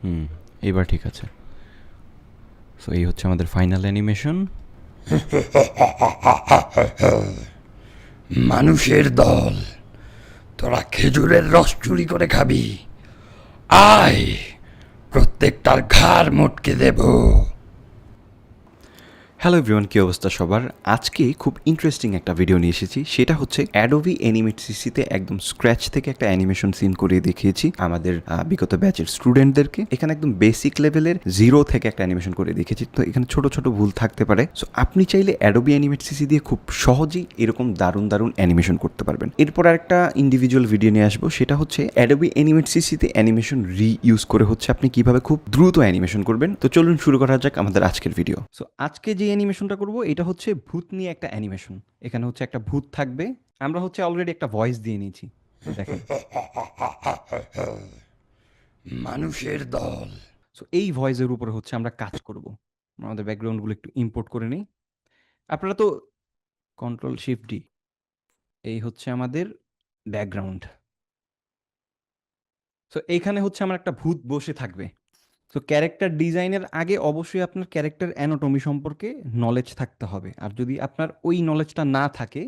হুম, এইবার ঠিক আছে। সো এই হচ্ছে আমাদের ফাইনাল অ্যানিমেশন। মানুষের দল, তোরা খেজুরের রস চুরি করে খাবি। আয়, প্রত্যেকটার ঘাড় মটকে দেব। হ্যালো এভরিওয়ান, কী অবস্থা সবার? আজকে খুব ইন্টারেস্টিং একটা ভিডিও নিয়ে এসেছি। সেটা হচ্ছে অ্যাডোবি অ্যানিমেট সিসিতে একদম স্ক্র্যাচ থেকে একটা অ্যানিমেশন সিন করিয়ে দেখিয়েছি আমাদের বিগত ব্যাচের স্টুডেন্টদেরকে। এখানে একদম বেসিক লেভেলের জিরো থেকে একটা অ্যানিমেশন করে দেখিয়েছি। তো এখানে ছোট ছোট ভুল থাকতে পারে। সো আপনি চাইলে অ্যাডোবি অ্যানিমেট সিসি দিয়ে খুব সহজেই এরকম দারুণ দারুণ অ্যানিমেশন করতে পারবেন। এরপর আরেকটা ইন্ডিভিজুয়াল ভিডিও নিয়ে আসবো, সেটা হচ্ছে অ্যাডোবি অ্যানিমেট সিসিতে অ্যানিমেশন রিইউজ করে হচ্ছে আপনি কিভাবে খুব দ্রুত অ্যানিমেশন করবেন। তো চলুন শুরু করা যাক আমাদের আজকের ভিডিও। সো আজকে যে অ্যানিমেশনটা করব এটা হচ্ছে ভূত নিয়ে একটা অ্যানিমেশন। এখানে হচ্ছে একটা ভূত থাকবে। আমরা হচ্ছে অলরেডি একটা ভয়েস দিয়ে নিয়েছি। দেখেন। মানুষের দল, সো এই ভয়েসের উপরে হচ্ছে আমরা কাজ করব। আমাদের ব্যাকগ্রাউন্ডগুলো একটু ইম্পোর্ট করে নিই। আপনারা তো কন্ট্রোল শিফট ডি, এই হচ্ছে আমাদের ব্যাকগ্রাউন্ড। সো এইখানে হচ্ছে আমার একটা ভূত বসে থাকবে। সো ক্যারেক্টার ডিজাইনের আগে অবশ্যই আপনার ক্যারেক্টার অ্যানাটমি সম্পর্কে নলেজ থাকতে হবে। আর যদি আপনার ওই নলেজটা না থাকে,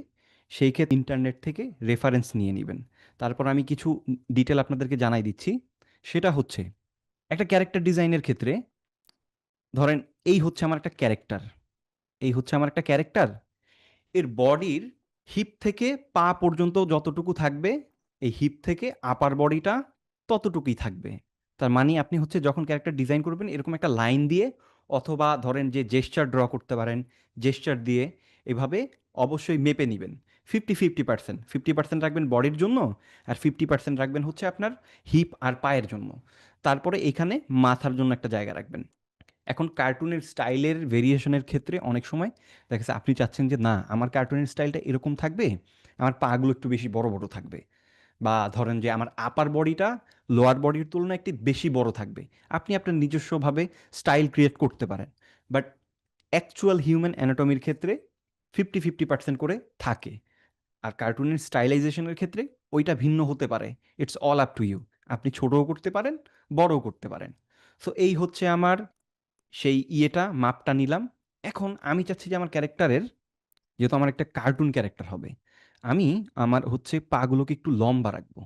সেই ক্ষেত্রে ইন্টারনেট থেকে রেফারেন্স নিয়ে নেবেন। তারপর আমি কিছু ডিটেল আপনাদেরকে জানাই দিচ্ছি। সেটা হচ্ছে একটা ক্যারেক্টার ডিজাইনের ক্ষেত্রে ধরেন এই হচ্ছে আমার একটা ক্যারেক্টার। এই হচ্ছে আমার একটা ক্যারেক্টার। এর বডির হিপ থেকে পা পর্যন্ত যতটুকু থাকবে, এই হিপ থেকে আপার বডিটা ততটুকুই থাকবে। তার মানে আপনি হচ্ছে যখন ক্যারেক্টার ডিজাইন করবেন এরকম একটা লাইন দিয়ে, অথবা ধরেন যে জেস্চার ড্র করতে পারেন, জেস্চার দিয়ে এভাবে অবশ্যই মেপে নিবেন। 50-50%, 50% রাখবেন বডির জন্য, আর 50% রাখবেন হচ্ছে আপনার হিপ আর পায়ের জন্য। তারপরে এখানে মাথার জন্য একটা জায়গা রাখবেন। এখন কার্টুনের স্টাইলের ভেরিয়েশনের ক্ষেত্রে অনেক সময় দেখা যাচ্ছে আপনি চাচ্ছেন যে না আমার কার্টুনের স্টাইলটা এরকম থাকবে, আমার পাগুলো একটু বেশি বড় বড় থাকবে, বা ধরেন যে আমার আপার বডিটা লোয়ার বডির তুলনায় একটু বেশি বড় থাকবে। আপনি আপনার নিজস্বভাবে স্টাইল ক্রিয়েট করতে পারেন। বাট অ্যাকচুয়াল হিউম্যান অ্যানাটমির ক্ষেত্রে 50-50% করে থাকে। আর কার্টুনের স্টাইলাইজেশনের ক্ষেত্রে ওইটা ভিন্ন হতে পারে। It's all up to you. আপনি ছোটও করতে পারেন, বড়ও করতে পারেন। সো এই হচ্ছে আমার সেই ইয়েটা, মাপটা নিলাম। এখন আমি চাচ্ছি যে আমার ক্যারেক্টারের, যেহেতু আমার একটা কার্টুন ক্যারেক্টার হবে, আমি আমার হচ্ছে পাগুলোকে একটু লম্বা রাখবো।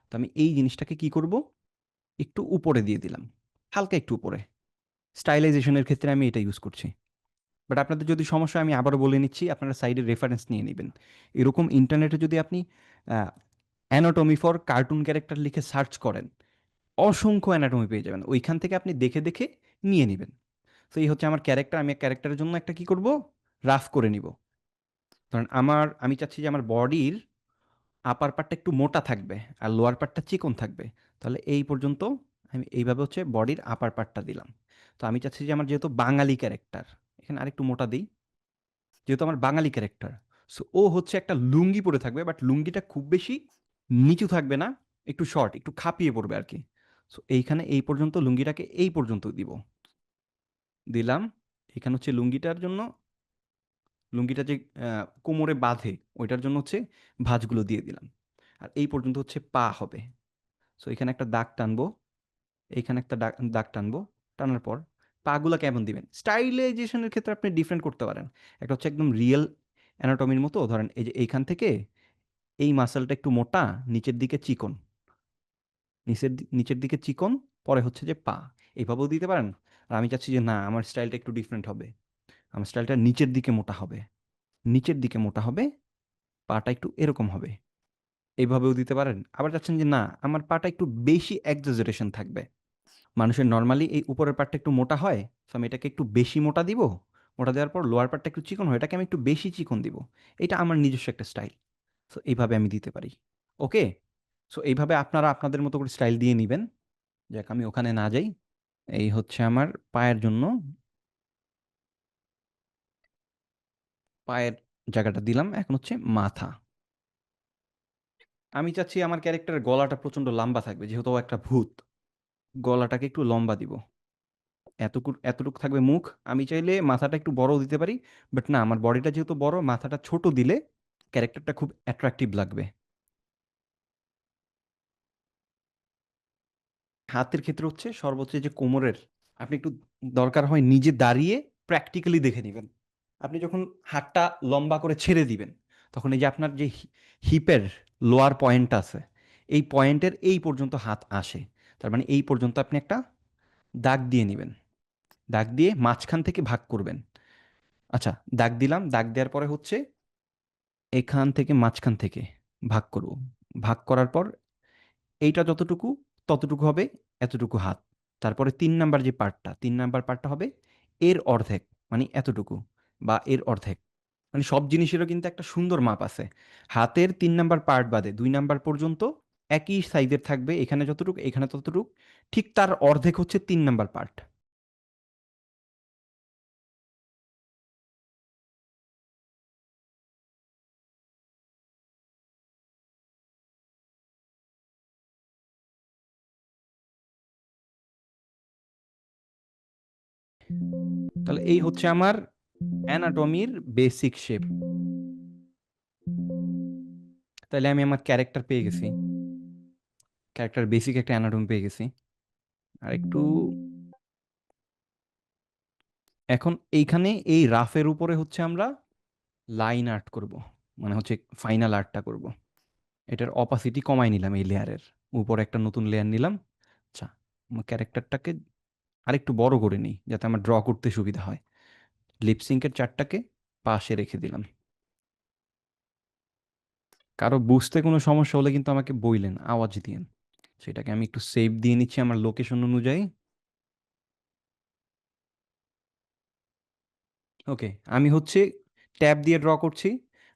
তো আমি এই জিনিসটাকে কি করব? একটু উপরে দিয়ে দিলাম। হালকা একটু উপরে। স্টাইলাইজেশনের ক্ষেত্রে আমি এটা ইউজ করছি। বাট আপনাদের যদি সমস্যা হয় আমি আবারও বলে নিচ্ছি, আপনারা সাইডে রেফারেন্স নিয়ে নিবেন। এরকম ইন্টারনেটে যদি আপনি অ্যানাটমি ফর কার্টুন ক্যারেক্টার লিখে সার্চ করেন, অসংখ্য অ্যানাটমি পেয়ে যাবেন। ওইখান থেকে আপনি দেখে দেখে নিয়ে নিবেন। তো এই হচ্ছে আমার ক্যারেক্টার। আমি ক্যারেক্টারের জন্য একটা কি করব? রাফ করে নিব। ধরেন আমি চাচ্ছি যে আমার বডির আপার পার্টটা একটু মোটা থাকবে আর লোয়ার পার্টটা চিকন থাকবে। তাহলে এই পর্যন্ত আমি এইভাবে হচ্ছে বডির আপার পার্টটা দিলাম। তো আমি চাচ্ছি যে আমার যেহেতু বাঙালি ক্যারেক্টার, এখানে আরেকটু মোটা দিই। যেহেতু আমার বাঙালি ক্যারেক্টার, সো ও হচ্ছে একটা লুঙ্গি পরে থাকবে, বাট লুঙ্গিটা খুব বেশি নিচু থাকবে না, একটু শর্ট, একটু খাপিয়ে পড়বে আর কি। সো এইখানে এই পর্যন্ত লুঙ্গিটাকে এই পর্যন্ত দিব। দিলাম। এখানে হচ্ছে লুঙ্গিটার জন্য, লুঙ্গিটা যে কোমরে বাঁধে ওইটার জন্য হচ্ছে ভাঁজগুলো দিয়ে দিলাম। আর এই পর্যন্ত হচ্ছে পা হবে। সো এখানে একটা দাগ টানবো, এইখানে একটা দাগ দাগ টানবো। টানার পর পাগুলা কেমন দিবেন? স্টাইলাইজেশনের ক্ষেত্রে আপনি ডিফারেন্ট করতে পারেন। একটা হচ্ছে একদম রিয়েল অ্যানাটমির মতো, ধরেন এই যে এইখান থেকে এই মাসলটা একটু মোটা, নিচের দিকে চিকন, নিচের দিকে চিকন, পরে হচ্ছে যে পা। এভাবেও দিতে পারেন। আর আমি চাচ্ছি যে না আমার স্টাইলটা একটু ডিফারেন্ট হবে। আমার স্টাইলটা নিচের দিকে মোটা হবে। নিচের দিকে মোটা হবে, পাটা একটু এরকম হবে। এইভাবেও দিতে পারেন। আবার চাচ্ছেন যে না আমার পাটা একটু বেশি এক্সাজারেশন থাকবে। মানুষের নরমালি এই উপরের পার্টটা একটু মোটা হয়। সো আমি এটাকে একটু বেশি মোটা দিব। মোটা দেওয়ার পর লোয়ার পার্টটা একটু চিকন হয়, এটাকে আমি একটু বেশি চিকন দিব। এটা আমার নিজস্ব একটা স্টাইল। সো এইভাবে আমি দিতে পারি। ওকে? সো এইভাবে আপনারা আপনাদের মতো করে স্টাইল দিয়ে নিবেন। যাক আমি ওখানে না যাই। এই হচ্ছে আমার পায়ের জন্য, পায়ের জায়গাটা দিলাম। এখন হচ্ছে মাথা। আমি চাচ্ছি আমার ক্যারেক্টারের গলাটা প্রচণ্ড লম্বা থাকবে, যেহেতু ও একটা ভূত। গলাটাকে একটু লম্বা দিব। এতটুকু থাকবে মুখ। আমি চাইলে মাথাটা একটু বড়ও দিতে পারি। বাট না আমার বডিটা যেহেতু বড়, মাথাটা ছোট দিলে ক্যারেক্টারটা খুব অ্যাট্রাকটিভ লাগবে। হাতের ক্ষেত্রে হচ্ছে সর্বোচ্চ যে কোমরের, আপনি একটু দরকার হয় নিজে দাঁড়িয়ে প্র্যাকটিক্যালি দেখে নেবেন। আপনি যখন হাতটা লম্বা করে ছেড়ে দিবেন, তখন এই যে আপনার যে হিপের লোয়ার পয়েন্ট আছে, এই পয়েন্টের এই পর্যন্ত হাত আসে। তার মানে এই পর্যন্ত আপনি একটা দাগ দিয়ে নেবেন। দাগ দিয়ে মাঝখান থেকে ভাগ করবেন। আচ্ছা, দাগ দিলাম, দাগ দেওয়ার পরে হচ্ছে এখান থেকে মাঝখান থেকে ভাগ করব। ভাগ করার পর এইটা যতটুকু, ততটুকু হবে এতটুকু হাত। তারপরে ৩ নাম্বার যে পার্টটা, ৩ নাম্বার পার্টটা হবে এর অর্ধেক, মানে এতটুকু বা এর অর্ধেক। মানে সব জিনিসেরও কিন্তু একটা সুন্দর মাপ আছে। হাতের ৩ নাম্বার পার্ট বাদে ২ নাম্বার পর্যন্ত একই সাইজের থাকবে, এখানে যতটুকু এখানে ততটুকু, ঠিক তার অর্ধেক হচ্ছে ৩ নাম্বার পার্ট। তাহলে এই হচ্ছে আমার অ্যানাটমির বেসিক শেপ। তাহলে আমি আমার ক্যারেক্টার পেয়ে গেছি, ক্যারেক্টার বেসিক একটা অ্যানাটমি পেয়ে গেছি। আর একটু এখন এইখানে এই রাফের উপরে হচ্ছে আমরা লাইন আর্ট করব, মানে হচ্ছে ফাইনাল আর্টটা করব। এটার অপাসিটি কমাই নিলাম, এই লেয়ারের উপরে একটা নতুন লেয়ার নিলাম। আচ্ছা, আমার ক্যারেক্টারটাকে আরেকটু বড় করে নিই যাতে আমার ড্র করতে সুবিধা হয়। লিপসিঙ্কের চারটাকে পাশে রেখে দিলাম। কারো বুঝতে কোনো সমস্যা হলে কিন্তু আমাকে বইলেন, আওয়াজ দিয়েন। সেটাকে আমি একটু সেভ দিয়ে নিচ্ছি আমার লোকেশন অনুযায়ী। ওকে, আমি হচ্ছে ট্যাব দিয়ে ড্র করছি।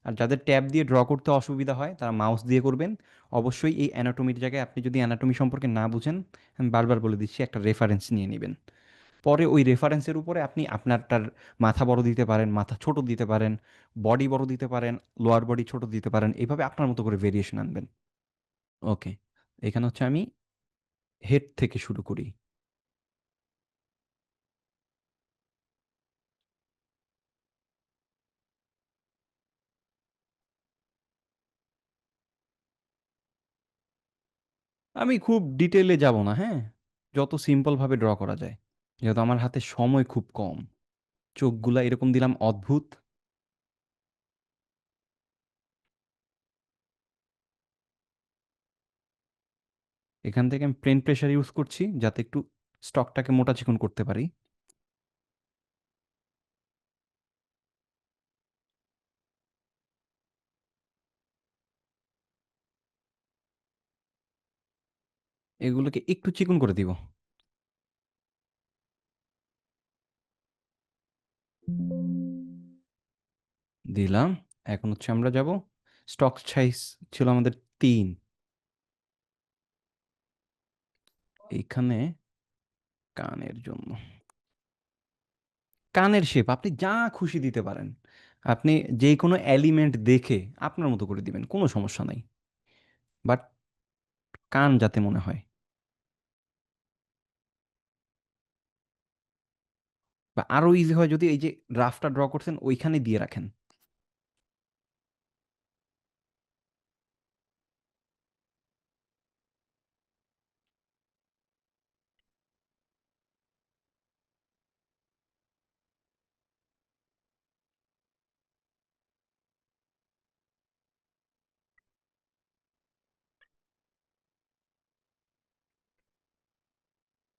আর যাদের ট্যাব দিয়ে ড্র করতে অসুবিধা হয় তারা মাউস দিয়ে করবেন। অবশ্যই এই অ্যানাটমির জায়গায় আপনি যদি অ্যানাটমি সম্পর্কে না বুঝেন, আমি বারবার বলে দিচ্ছি, একটা রেফারেন্স নিয়ে নেবেন। পরে ওই রেফারেন্সের উপরে আপনি আপনারটার মাথা বড় দিতে পারেন, মাথা ছোট দিতে পারেন, বডি বড় দিতে পারেন, লোয়ার বডি ছোট দিতে পারেন, এইভাবে আপনার মতো করে ভেরিয়েশন আনবেন। ওকে, এখানে হচ্ছে আমি হেড থেকে শুরু করি। আমি খুব ডিটেলে যাব না, হ্যাঁ, যত সিম্পলভাবে ড্র করা যায়, যেহেতু আমার হাতে সময় খুব কম। চোখগুলা এরকম দিলাম অদ্ভুত। এখান থেকে আমি পেন প্রেশার ইউজ করছি যাতে একটু স্টকটাকে মোটা চিকন করতে পারি। এগুলোকে একটু চিকন করে দিব। দিলাম। এখন হচ্ছে আমরা যাব, স্টক সাইজ ছিল আমাদের ৩। এইখানে কানের জন্য, কানের শেপ আপনি যা খুশি দিতে পারেন। আপনি যে কোনো এলিমেন্ট দেখে আপনার মতো করে দিবেন, কোনো সমস্যা নাই। বাট কান যাতে মনে হয়, বা আরো ইজি হয় যদি এই যে রাফটা ড্র করছেন ওইখানে দিয়ে রাখেন।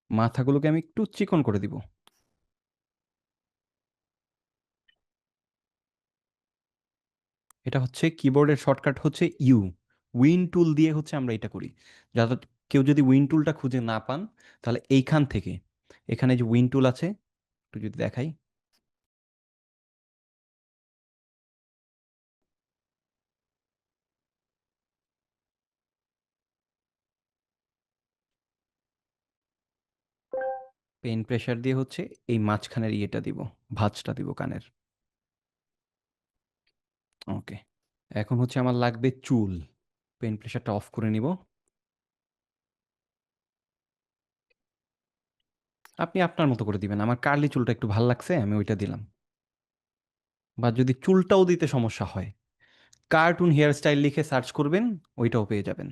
মাথাগুলোকে আমি একটু চিকন করে দিব। এটা হচ্ছে কিবোর্ডের শর্টকাট হচ্ছে ইউ। উইন টুল দিয়ে হচ্ছে আমরা এটা করি। যাতে কেউ যদি উইন টুলটা খুঁজে না পান, তাহলে এইখান থেকে, এখানে যে উইন টুল আছে, একটু যদি দেখাই, পেন প্রেসার দিয়ে হচ্ছে এই মাঝখানের ইয়েটা দিব, ভাঁজটা দিব কানের। ওকে, এখন হচ্ছে আমার লাগবে চুল। পেন প্রেসারটা অফ করে নিব। আপনি আপনার মতো করে দিবেন, আমার কার্লি চুলটা একটু ভাল লাগছে, আমি ওইটা দিলাম। বা যদি চুলটাও দিতে সমস্যা হয়, কার্টুন হেয়ার স্টাইল লিখে সার্চ করবেন, ওইটাও পেয়ে যাবেন।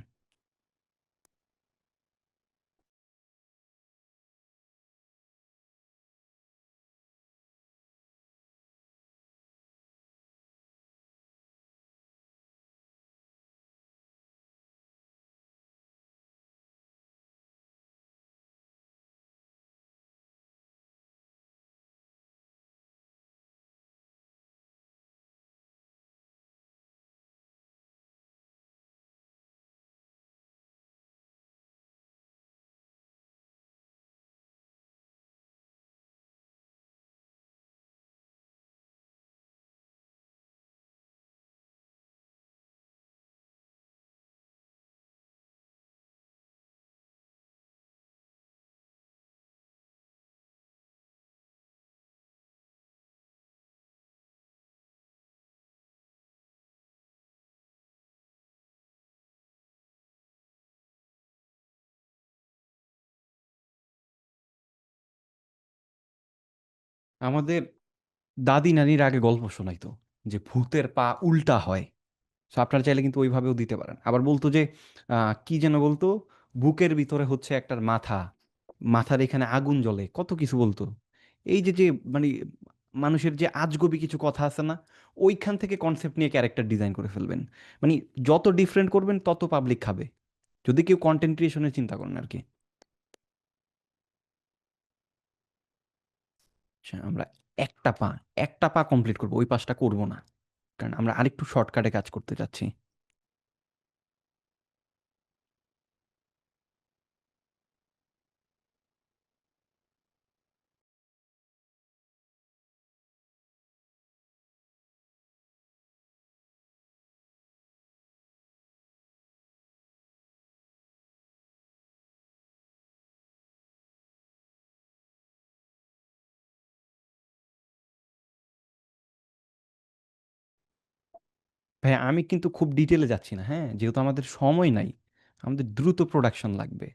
আমাদের দাদি নানির আগে গল্প শোনাইতো যে ভূতের পা উল্টা হয়। সো আপনারা চাইলে কিন্তু ওইভাবেও দিতে পারেন। আবার বলতো যে কি যেন বলতো, বুকের ভিতরে হচ্ছে একটার মাথা, মাথার এখানে আগুন জ্বলে, কত কিছু বলতো। এই যে যে মানে মানুষের যে আজগুবি কিছু কথা আছে না, ওইখান থেকে কনসেপ্ট নিয়ে ক্যারেক্টার ডিজাইন করে ফেলবেন। মানে যত ডিফারেন্ট করবেন তত পাবলিক খাবে, যদি কেউ কন্টেন্ট ক্রিয়েশনের চিন্তা করেন আর কি। আচ্ছা, আমরা একটা পা একটা পা কমপ্লিট করবো, ওই পাশটা করবো না, কারণ আমরা আরেকটু শর্টকাটে কাজ করতে চাচ্ছি। ভাই আমি কিন্তু খুব ডিটেলে যাচ্ছি না, হ্যাঁ, যেহেতু আমাদের সময় নাই, আমাদের দ্রুত প্রোডাকশন লাগবে।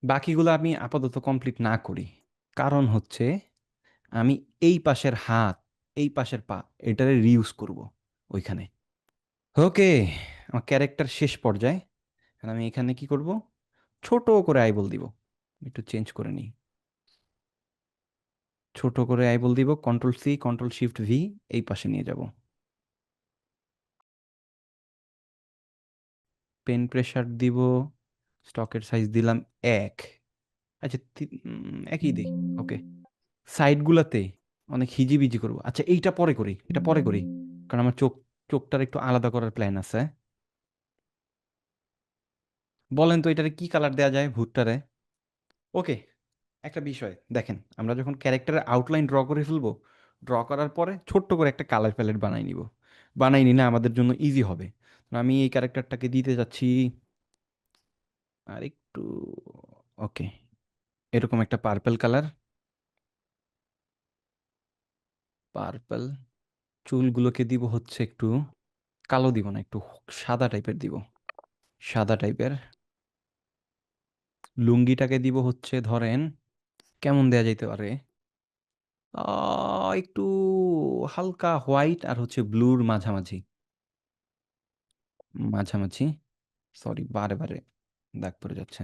বাকিগুলো আমি আপাতত কমপ্লিট না করি, কারণ হচ্ছে আমি এই পাশের হাত, এই পাশের পা, এটারে রিউজ করব ওইখানে। ওকে, আমার ক্যারেক্টার শেষ পর্যায়ে। আর আমি এখানে কি করব, ছোট করে আইবল দিব, একটু চেঞ্জ করে নিই। ছোট করে আইবল দিব, control C control shift V, এই পাশে নিয়ে যাব। পেন প্রেসার দিব, স্টকের সাইজ দিলাম 1। আচ্ছা একই দিই। ওকে, সাইডগুলাতে অনেক হিজিবিজি করবো। আচ্ছা এইটা পরে করি, এটা পরে করি, কারণ আমার চোখটার একটু আলাদা করার প্ল্যান আছে। বলেন তো এটারে কি কালার দেওয়া যায় ভূতটারে? ওকে, একটা বিষয় দেখেন, আমরা যখন ক্যারেক্টারের আউটলাইন ড্র করে ফেলবো, ড্র করার পরে ছোট্ট করে একটা কালার প্যালেট বানাই নিব। বানাই নিলে আমাদের জন্য ইজি হবে। তো আমি এই ক্যারেক্টারটাকে দিতে যাচ্ছি আর একটু, ওকে, এরকম একটা পার্পল কালার। পার্পল, চুলগুলোকে দিব হচ্ছে একটু কালো দিব না, একটু সাদা টাইপের দিব, সাদা টাইপের। লুঙ্গিটাকে দিব হচ্ছে ধরেন, কেমন দেয়া যাইতে পারে, একটু হালকা হোয়াইট আর হচ্ছে ব্লুর মাঝামাঝি, মাঝামাঝি, সরি বারে বারে দাগ পড়ে যাচ্ছে,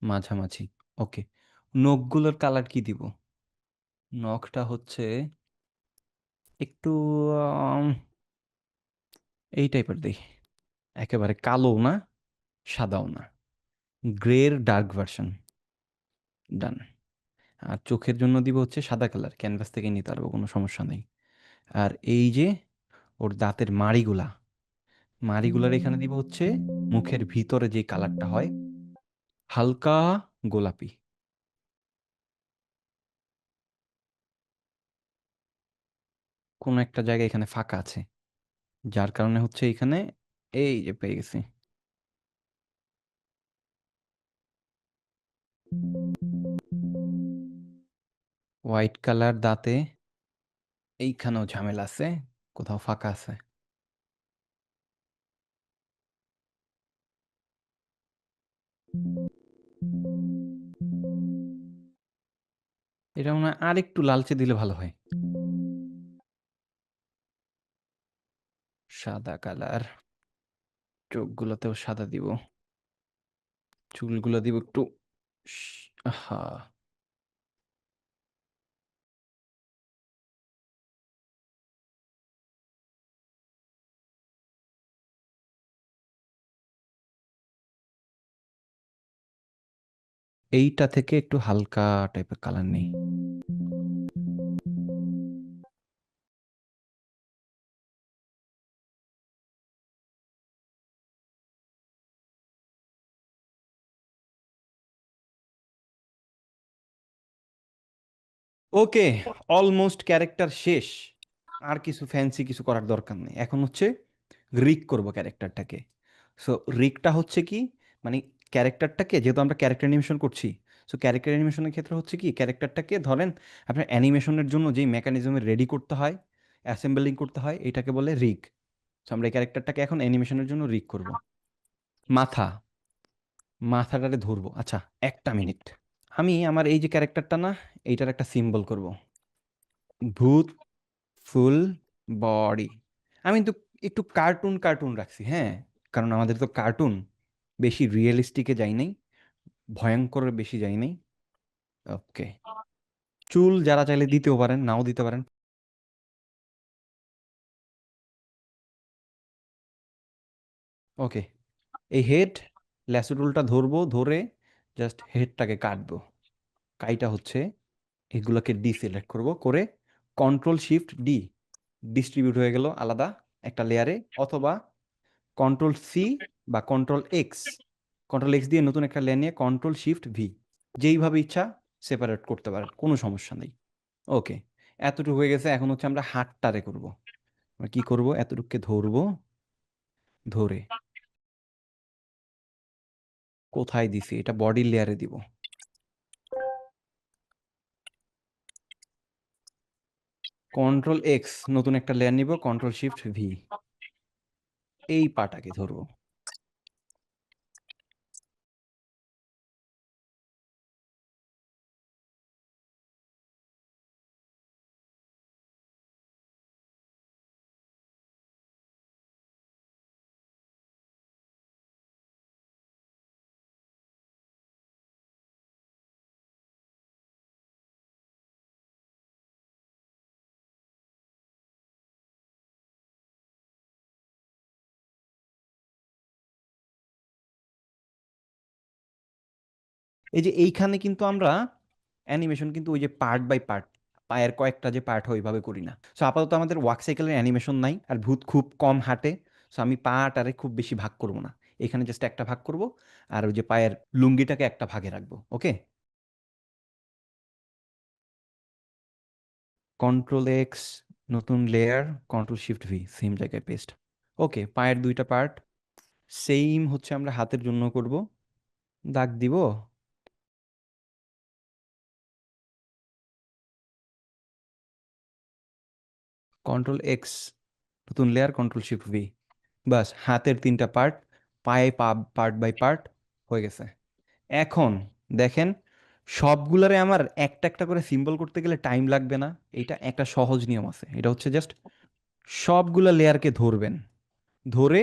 মাঝামাঝি। ওকে, নখগুলোর কালার কি দিব? নখটা হচ্ছে একটু আম, এই টাইপের দেই, একেবারে কালো না, সাদাও না, গ্রের ডার্ক ভার্সন। ডান। আর চোখের জন্য দিব হচ্ছে সাদা কালার, ক্যানভাস থেকে নিতে পারবো, কোনো সমস্যা নেই। আর এই যে ওর দাঁতের মাড়িগুলা, মাড়িগুলার এখানে দিব হচ্ছে মুখের ভিতরে যে কালারটা হয়, হালকা গোলাপি। কোনো একটা জায়গায় এখানে ফাঁকা আছে, যার কারণে হচ্ছে এখানে, এই যে পেয়ে গেছি। হোয়াইট কালার দাঁতে, এইখানেও ঝামেলা আছে, কোথাও ফাঁকা আছে। এটা মনে হয় আর একটু লালচে দিলে ভালো হয়। সাদা কালার, চোখগুলোতেও সাদা দিব, চুলগুলো দিব একটু আহা। এইটা থেকে একটু হালকা টাইপের কালার নেই। ওকে, অলমোস্ট ক্যারেক্টার শেষ। আর কিছু ফ্যান্সি কিছু করার দরকার নেই, এখন হচ্ছে রিক করব ক্যারেক্টারটাকে। সো রিকটা হচ্ছে কি, মানে ক্যারেক্টারটাকে, যেহেতু আমরা ক্যারেক্টার অ্যানিমেশন করছি, সো ক্যারেক্টার অ্যানিমেশনের ক্ষেত্রে হচ্ছে কি, ক্যারেক্টারটাকে ধরেন আপনার অ্যানিমেশনের জন্য যেই মেকানিজমে রেডি করতে হয়, অ্যাসেম্বলিং করতে হয়, এটাকে বলে রিগ। সো আমরা এই ক্যারেক্টারটাকে এখন অ্যানিমেশনের জন্য রিগ করব। মাথা, মাথাটারে ধরবো। আচ্ছা, একটা মিনিট, আমি আমার এই যে ক্যারেক্টারটা না, এইটার একটা সিম্বল করব। ভূত ফুল বডি। আমি কিন্তু একটু কার্টুন কার্টুন রাখছি, হ্যাঁ, কারণ আমাদের তো কার্টুন, বেশি রিয়েলিস্টিকে যাই নাই, ভয়ঙ্কর বেশি যাই নাই। ওকে, চুল যারা চাইলে দিতেও পারেন, নাও দিতে পারেন। ওকে, এই হেড, ল্যাসোটুলটা ধরবো, ধরে জাস্ট হেডটাকে কাটবো। কাইটা হচ্ছে এগুলোকে ডিসিলেক্ট করব, করে কন্ট্রোল শিফট ডি, ডিস্ট্রিবিউট হয়ে গেল আলাদা একটা লেয়ারে, অথবা কন্ট্রোল সি বা কন্ট্রোল এক্স, কন্ট্রোল এক্স দিয়ে নতুন একটা লেয়ার নিয়ে কন্ট্রোল শিফট ভি, যেইভাবে ইচ্ছা সেপারেট করতে পারেন, কোনো সমস্যা নেই। ওকে, এতটুকু হয়ে গেছে। এখন হচ্ছে আমরা হাতটারে করব। আমরা কি করব, এতটুকুকে ধরবো, ধরে কোথায় দিছি, এটা বডি লেয়ারে দিব। কন্ট্রোল এক্স, নতুন একটা লেয়ার নিব, কন্ট্রোল শিফট ভি, এই পাটাকে ধরবো। এই যে এইখানে কিন্তু আমরা অ্যানিমেশন কিন্তু ওই যে পার্ট বাই পার্ট, পায়ের কয়েকটা যে পার্ট হয় ওইভাবে করি না। সো আপাতত আমাদের ওয়াক সাইকেলের অ্যানিমেশন নাই, আর ভূত খুব কম হাঁটে। সো আমি পাটারে খুব বেশি ভাগ করব না, এখানে জাস্ট একটা ভাগ করব, আর ওই যে পায়ের লুঙ্গিটাকে একটা ভাগে রাখবো। ওকে, কন্ট্রোল এক্স, নতুন layer, control shift V, same জায়গায় পেস্ট। ওকে, পায়ের দুইটা পার্ট সেম হচ্ছে আমরা হাতের জন্য করব। দাগ দিব, কন্ট্রোল এক্স, নতুন লেয়ার, কন্ট্রোল শিফট ভি, বাস হাতের তিনটা পার্ট, পায়ে পার্ট বাই পার্ট হয়ে গেছে। এখন দেখেন, সবগুলারে আমার একটা একটা করে সিম্বল করতে গেলে টাইম লাগবে না। এটা একটা সহজ নিয়ম আছে, এটা হচ্ছে জাস্ট সবগুলা লেয়ারকে ধরবেন, ধরে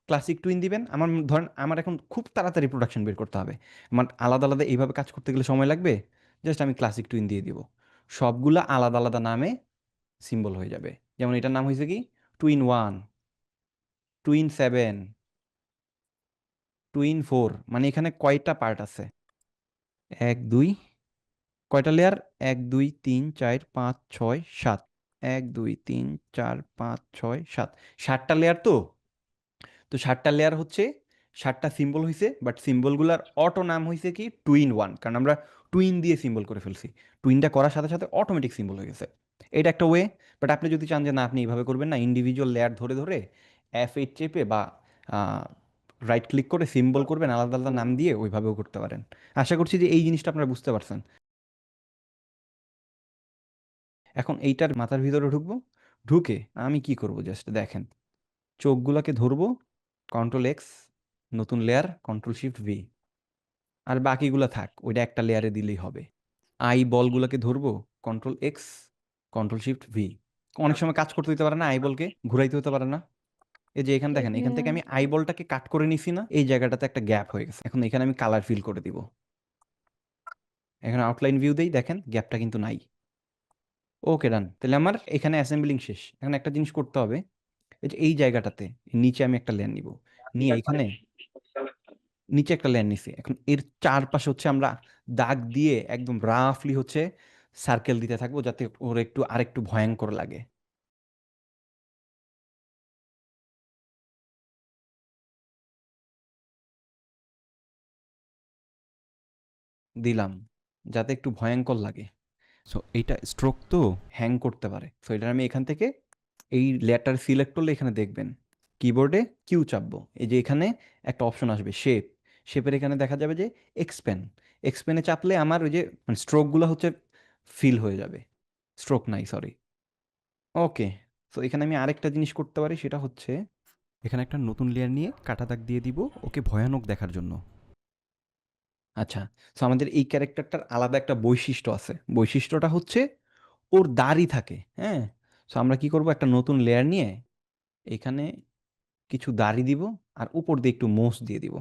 ক্লাসিক টুইন দিবেন। আমার ধরেন আমার এখন খুব তাড়াতাড়ি প্রোডাকশন বের করতে হবে, আমার আলাদা আলাদা এইভাবে কাজ করতে গেলে সময় লাগবে, জাস্ট আমি ক্লাসিক টুইন দিয়ে দিব, সবগুলা আলাদা আলাদা নামে সিম্বল হয়ে যাবে। যেমন এটার নাম হয়েছে কি, twin one, twin seven, twin 4 মানে এখানে কয়টা পার্ট আছে? 1 2 কয়টা লেয়ার? 1 2 3 4 5 6 7 1 2 3 4 5 6 7 7টা লেয়ার তো। তো 7টা লেয়ার হচ্ছে 7টা সিম্বল হইছে, বাট সিম্বলগুলার অটো নাম হইছে কি টুইন 1, কারণ আমরা টুইন দিয়ে সিম্বল করে ফেলছি। টুইনটা করার সাথে সাথে অটোমেটিক সিম্বল হয়ে গেছে। এটা একটা ওয়ে। বাট আপনি যদি চান যে না আপনি এইভাবে করবেন না, ইন্ডিভিজুয়াল লেয়ার ধরে ধরে F8 চেপে বা রাইট ক্লিক করে সিম্বল করবেন আলাদা আলাদা নাম দিয়ে, ওইভাবেও করতে পারেন। আশা করছি যে এই জিনিসটা আপনারা বুঝতে পারছেন। এখন এইটার মাথার ভিতরে ঢুকবো, ঢুকে আমি কি করব জাস্ট দেখেন, চোখগুলোকে ধরবো, কন্ট্রোল এক্স, নতুন লেয়ার, কন্ট্রোল শিফট ভি, আর বাকিগুলো থাক, ওইটা একটা লেয়ারে দিলেই হবে। আই বলগুলোকে ধরবো, control x, control shift V. অনেক সময় কাজ করতে দিতে পারে না, আই বলকে ঘুরাইতে হতে পারে না। এই যে এখানে দেখেন, এখান থেকে আমি আই বলটাকে কাট করে নিছি না, এই জায়গাটাতে একটা গ্যাপ হয়ে গেছে। এখন এখানে আমি কালার ফিল করে দিব। এখানে আউটলাইন ভিউ দেই, দেখেন গ্যাপটা কিন্তু নাই। ওকে ডান, তাহলে আমার এখানে অ্যাসেম্বলিং শেষ। এখন একটা জিনিস করতে হবে, এই যে এই জায়গাটাতে নিচে আমি একটা লেয়ার নিব, নিয়ে এখানে নিচে একটা লেয়ার নিছি। এখন এর চারপাশে হচ্ছে আমরা দাগ দিয়ে একদম রাফলি হচ্ছে সার্কেল দিতে থাকবো, যাতে ওর একটু আরেকটু ভয়ঙ্কর লাগে। দিলাম, যাতে একটু ভয়ঙ্কর লাগে। সো এইটা স্ট্রোক তো হ্যাং করতে পারে, সো এটা আমি এখান থেকে এই লেয়ারটার সিলেক্ট করলে এখানে দেখবেন কিবোর্ডে কিউ চাপবো, এই যে এখানে একটা অপশন আসবে শেপ, শেপের এখানে দেখা যাবে যে এক্সপ্যান, এক্সপ্যানে চাপলে আমার ওই যে মানে স্ট্রোকগুলো হচ্ছে ফিল হয়ে যাবে। স্ট্রোক নাই, সরি। ওকে, তো এখানে আমি আরেকটা জিনিস করতে পারি, সেটা হচ্ছে এখানে একটা নতুন লেয়ার নিয়ে কাটা দাগ দিয়ে দিব ওকে ভয়ানক দেখার জন্য। আচ্ছা, সো আমাদের এই ক্যারেক্টারটার আলাদা একটা বৈশিষ্ট্য আছে, বৈশিষ্ট্যটা হচ্ছে ওর দাড়ি থাকে, হ্যাঁ। সো আমরা কি করব, একটা নতুন লেয়ার নিয়ে এখানে কিছু দাড়ি দিব, আর উপর দিয়ে একটু মোস দিয়ে দিব।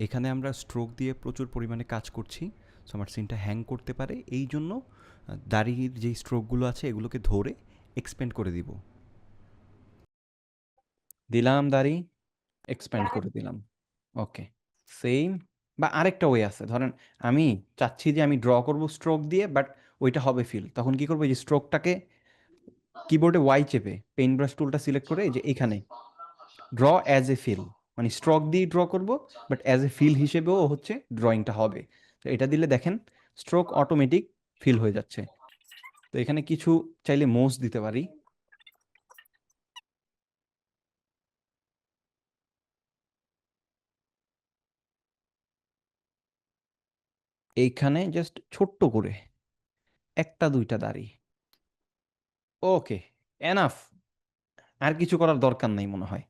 এখানে আমরা স্ট্রোক দিয়ে প্রচুর পরিমাণে কাজ করছি, সো আমার সিনটা হ্যাং করতে পারে, এই জন্য দাড়ির যেই স্ট্রোকগুলো আছে এগুলোকে ধরে এক্সপেন্ড করে দিব। দিলাম দাড়ি, এক্সপ্যান্ড করে দিলাম। ওকে, সেম। বা আরেকটা ওয়ে আছে, ধরেন আমি চাচ্ছি যে আমি ড্র করব স্ট্রোক দিয়ে, বাট ওইটা হবে ফিল, তখন কি করবো, এই যে স্ট্রোকটাকে কিবোর্ডে ওয়াই চেপে পেইন্ট ব্রাশ টুলটা সিলেক্ট করে এই যে এখানে ড্র অ্যাজ এ ফিল, মানে স্ট্রোক দিয়ে ড্র করব, বাট অ্যাজ এ ফিল হিসেবেও হচ্ছে ড্রয়িংটা হবে। তো এটা দিলে দেখেন স্ট্রোক অটোমেটিক ফিল হয়ে যাচ্ছে। তো এখানে কিছু চাইলে মোস দিতে পারি, এইখানে জাস্ট ছোট্ট করে একটা দুইটা দাড়ি। ওকে, এনাফ, আর কিছু করার দরকার নাই মনে হয়।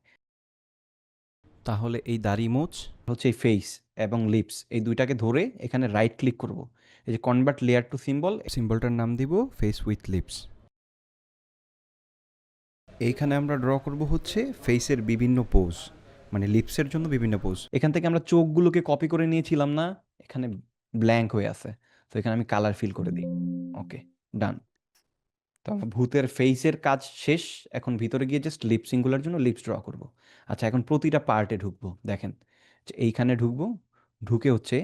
তাহলে এই দাড়ি মোচ হচ্ছে এই ফেস এবং লিপস, এই দুইটাকে ধরে এখানে রাইট ক্লিক করব, এই যে কনভার্ট লেয়ার টু সিম্বল, সিম্বলটার নাম দিব ফেস উইথ লিপস। এইখানে আমরা ড্র করব হচ্ছে ফেসের বিভিন্ন পোজ, মানে লিপসের জন্য বিভিন্ন পোজ। এখান থেকে আমরা চোখগুলোকে কপি করে নিয়েছিলাম না, এখানে ব্ল্যাঙ্ক হয়ে আছে, তো এখানে আমি কালার ফিল করে দিই। ওকে, ডান। তো আমার ভূতের ফেসের কাজ শেষ, এখন ভিতরে গিয়ে জাস্ট লিপসিংগুলোর জন্য লিপস ড্র করব। আচ্ছা, এখন প্রতিটা পার্টে ঢুকবো, দেখেন যে এইখানে ঢুকবো, ঢুকে হচ্ছে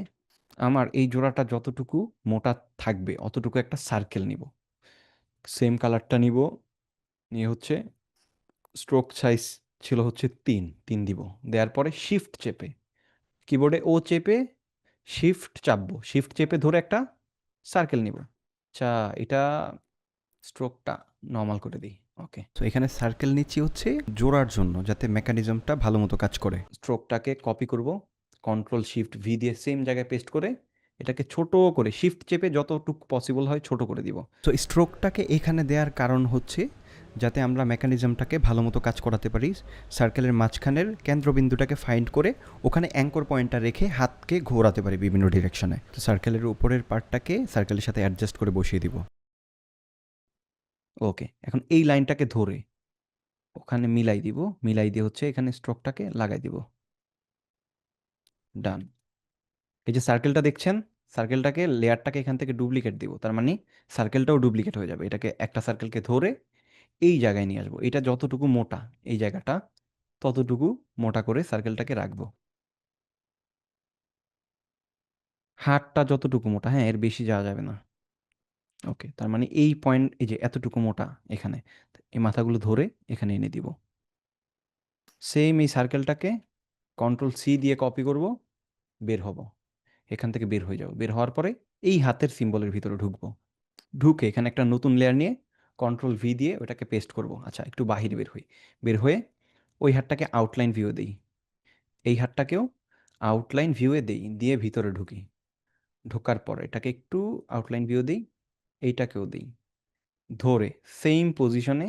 আমার এই জোড়াটা যতটুকু মোটা থাকবে অতটুকু একটা সার্কেল নিব, সেম কালারটা নিব, নিয়ে হচ্ছে স্ট্রোক সাইজ ছিল হচ্ছে 3 3 দিব, দেওয়ার পরে শিফট চেপে কিবোর্ডে ও চেপে শিফট চাপবো, শিফট চেপে ধরে একটা সার্কেল নিব। আচ্ছা, এটা স্ট্রোকটা নর্মাল করে দিই। ওকে, তো এখানে সার্কেল নিচ্ছি হচ্ছে জোড়ার জন্য, যাতে মেকানিজমটা ভালো মতো কাজ করে। স্ট্রোকটাকে কপি করব, কন্ট্রোল শিফট ভি দিয়ে সেম জায়গায় পেস্ট করে এটাকে ছোট করে শিফট চেপে যতটুকু পসিবল হয় ছোট করে দিব। তো স্ট্রোকটাকে এখানে দেওয়ার কারণ হচ্ছে যাতে আমরা মেকানিজমটাকে ভালো মতো কাজ করাতে পারি। সার্কেলের মাঝখানের কেন্দ্রবিন্দুটাকে ফাইন্ড করে ওখানে অ্যাঙ্কর পয়েন্টটা রেখে হাতকে ঘোরাতে পারি বিভিন্ন ডিরেকশনে। তো সার্কেলের উপরের পার্টটাকে সার্কেলের সাথে অ্যাডজাস্ট করে বসিয়ে দিব। ওকে, এখন এই লাইনটাকে ধরে ওখানে মিলাই দিব, মিলাই দিয়ে হচ্ছে এখানে স্ট্রোকটাকে লাগাই দিব। ডান। এই যে সার্কেলটা দেখছেন, সার্কেলটাকে লেয়ারটাকে এখান থেকে ডুপ্লিকেট দিব, তার মানে সার্কেলটাও ডুপ্লিকেট হয়ে যাবে। এটাকে একটা সার্কেলকে ধরে এই জায়গায় নিয়ে আসবো, এটা যতটুকু মোটা এই জায়গাটা ততটুকু মোটা করে সার্কেলটাকে রাখবো। হাতটা যতটুকু মোটা, হ্যাঁ, এর বেশি যাওয়া যাবে না। ওকে, তার মানে এই পয়েন্ট, এই যে এতটুকু মোটা এখানে, এই মাথাগুলো ধরে এখানে এনে দিব। সেম এই সার্কেলটাকে কন্ট্রোল সি দিয়ে কপি করব, বের হব, এখান থেকে বের হয়ে যাব। বের হওয়ার পরে এই হাতের সিম্বলের ভিতরে ঢুকবো, ঢুকে এখানে একটা নতুন লেয়ার নিয়ে কন্ট্রোল ভি দিয়ে ওটাকে পেস্ট করব। আচ্ছা, একটু বাহিরে বের হই, বের হয়ে ওই হাতটাকে আউটলাইন ভিউ দিই, এই হাতটাকেও আউটলাইন ভিউয়ে দিই, দিয়ে ভিতরে ঢুকি। ঢোকার পর এটাকে একটু আউটলাইন ভিউ দিই, এইটাকেও দিই, ধরে সেম পজিশনে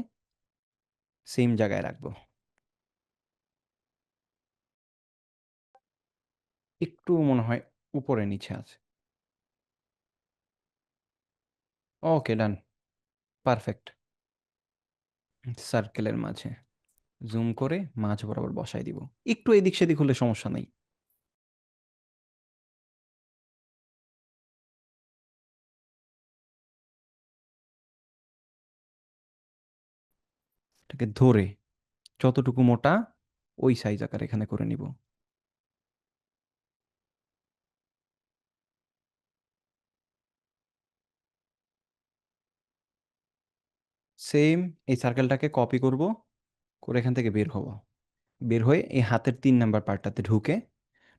সেম জায়গায় রাখবো। একটু মনে হয় উপরে নিচে আছে। ওকে, ডান, পারফেক্ট। সার্কেলের মাঝে জুম করে মাঝ বরাবর বসাই দিব। একটু এদিক সেদিক হলে সমস্যা নাই। এটাকে ধরে যতটুকু মোটা ওই সাইজ আকার এখানে করে নিব। সেম এই সার্কেলটাকে কপি করব, করে এখান থেকে বের হব। বের হয়ে এই হাতের ৩ নাম্বার পার্টটাতে ঢুকে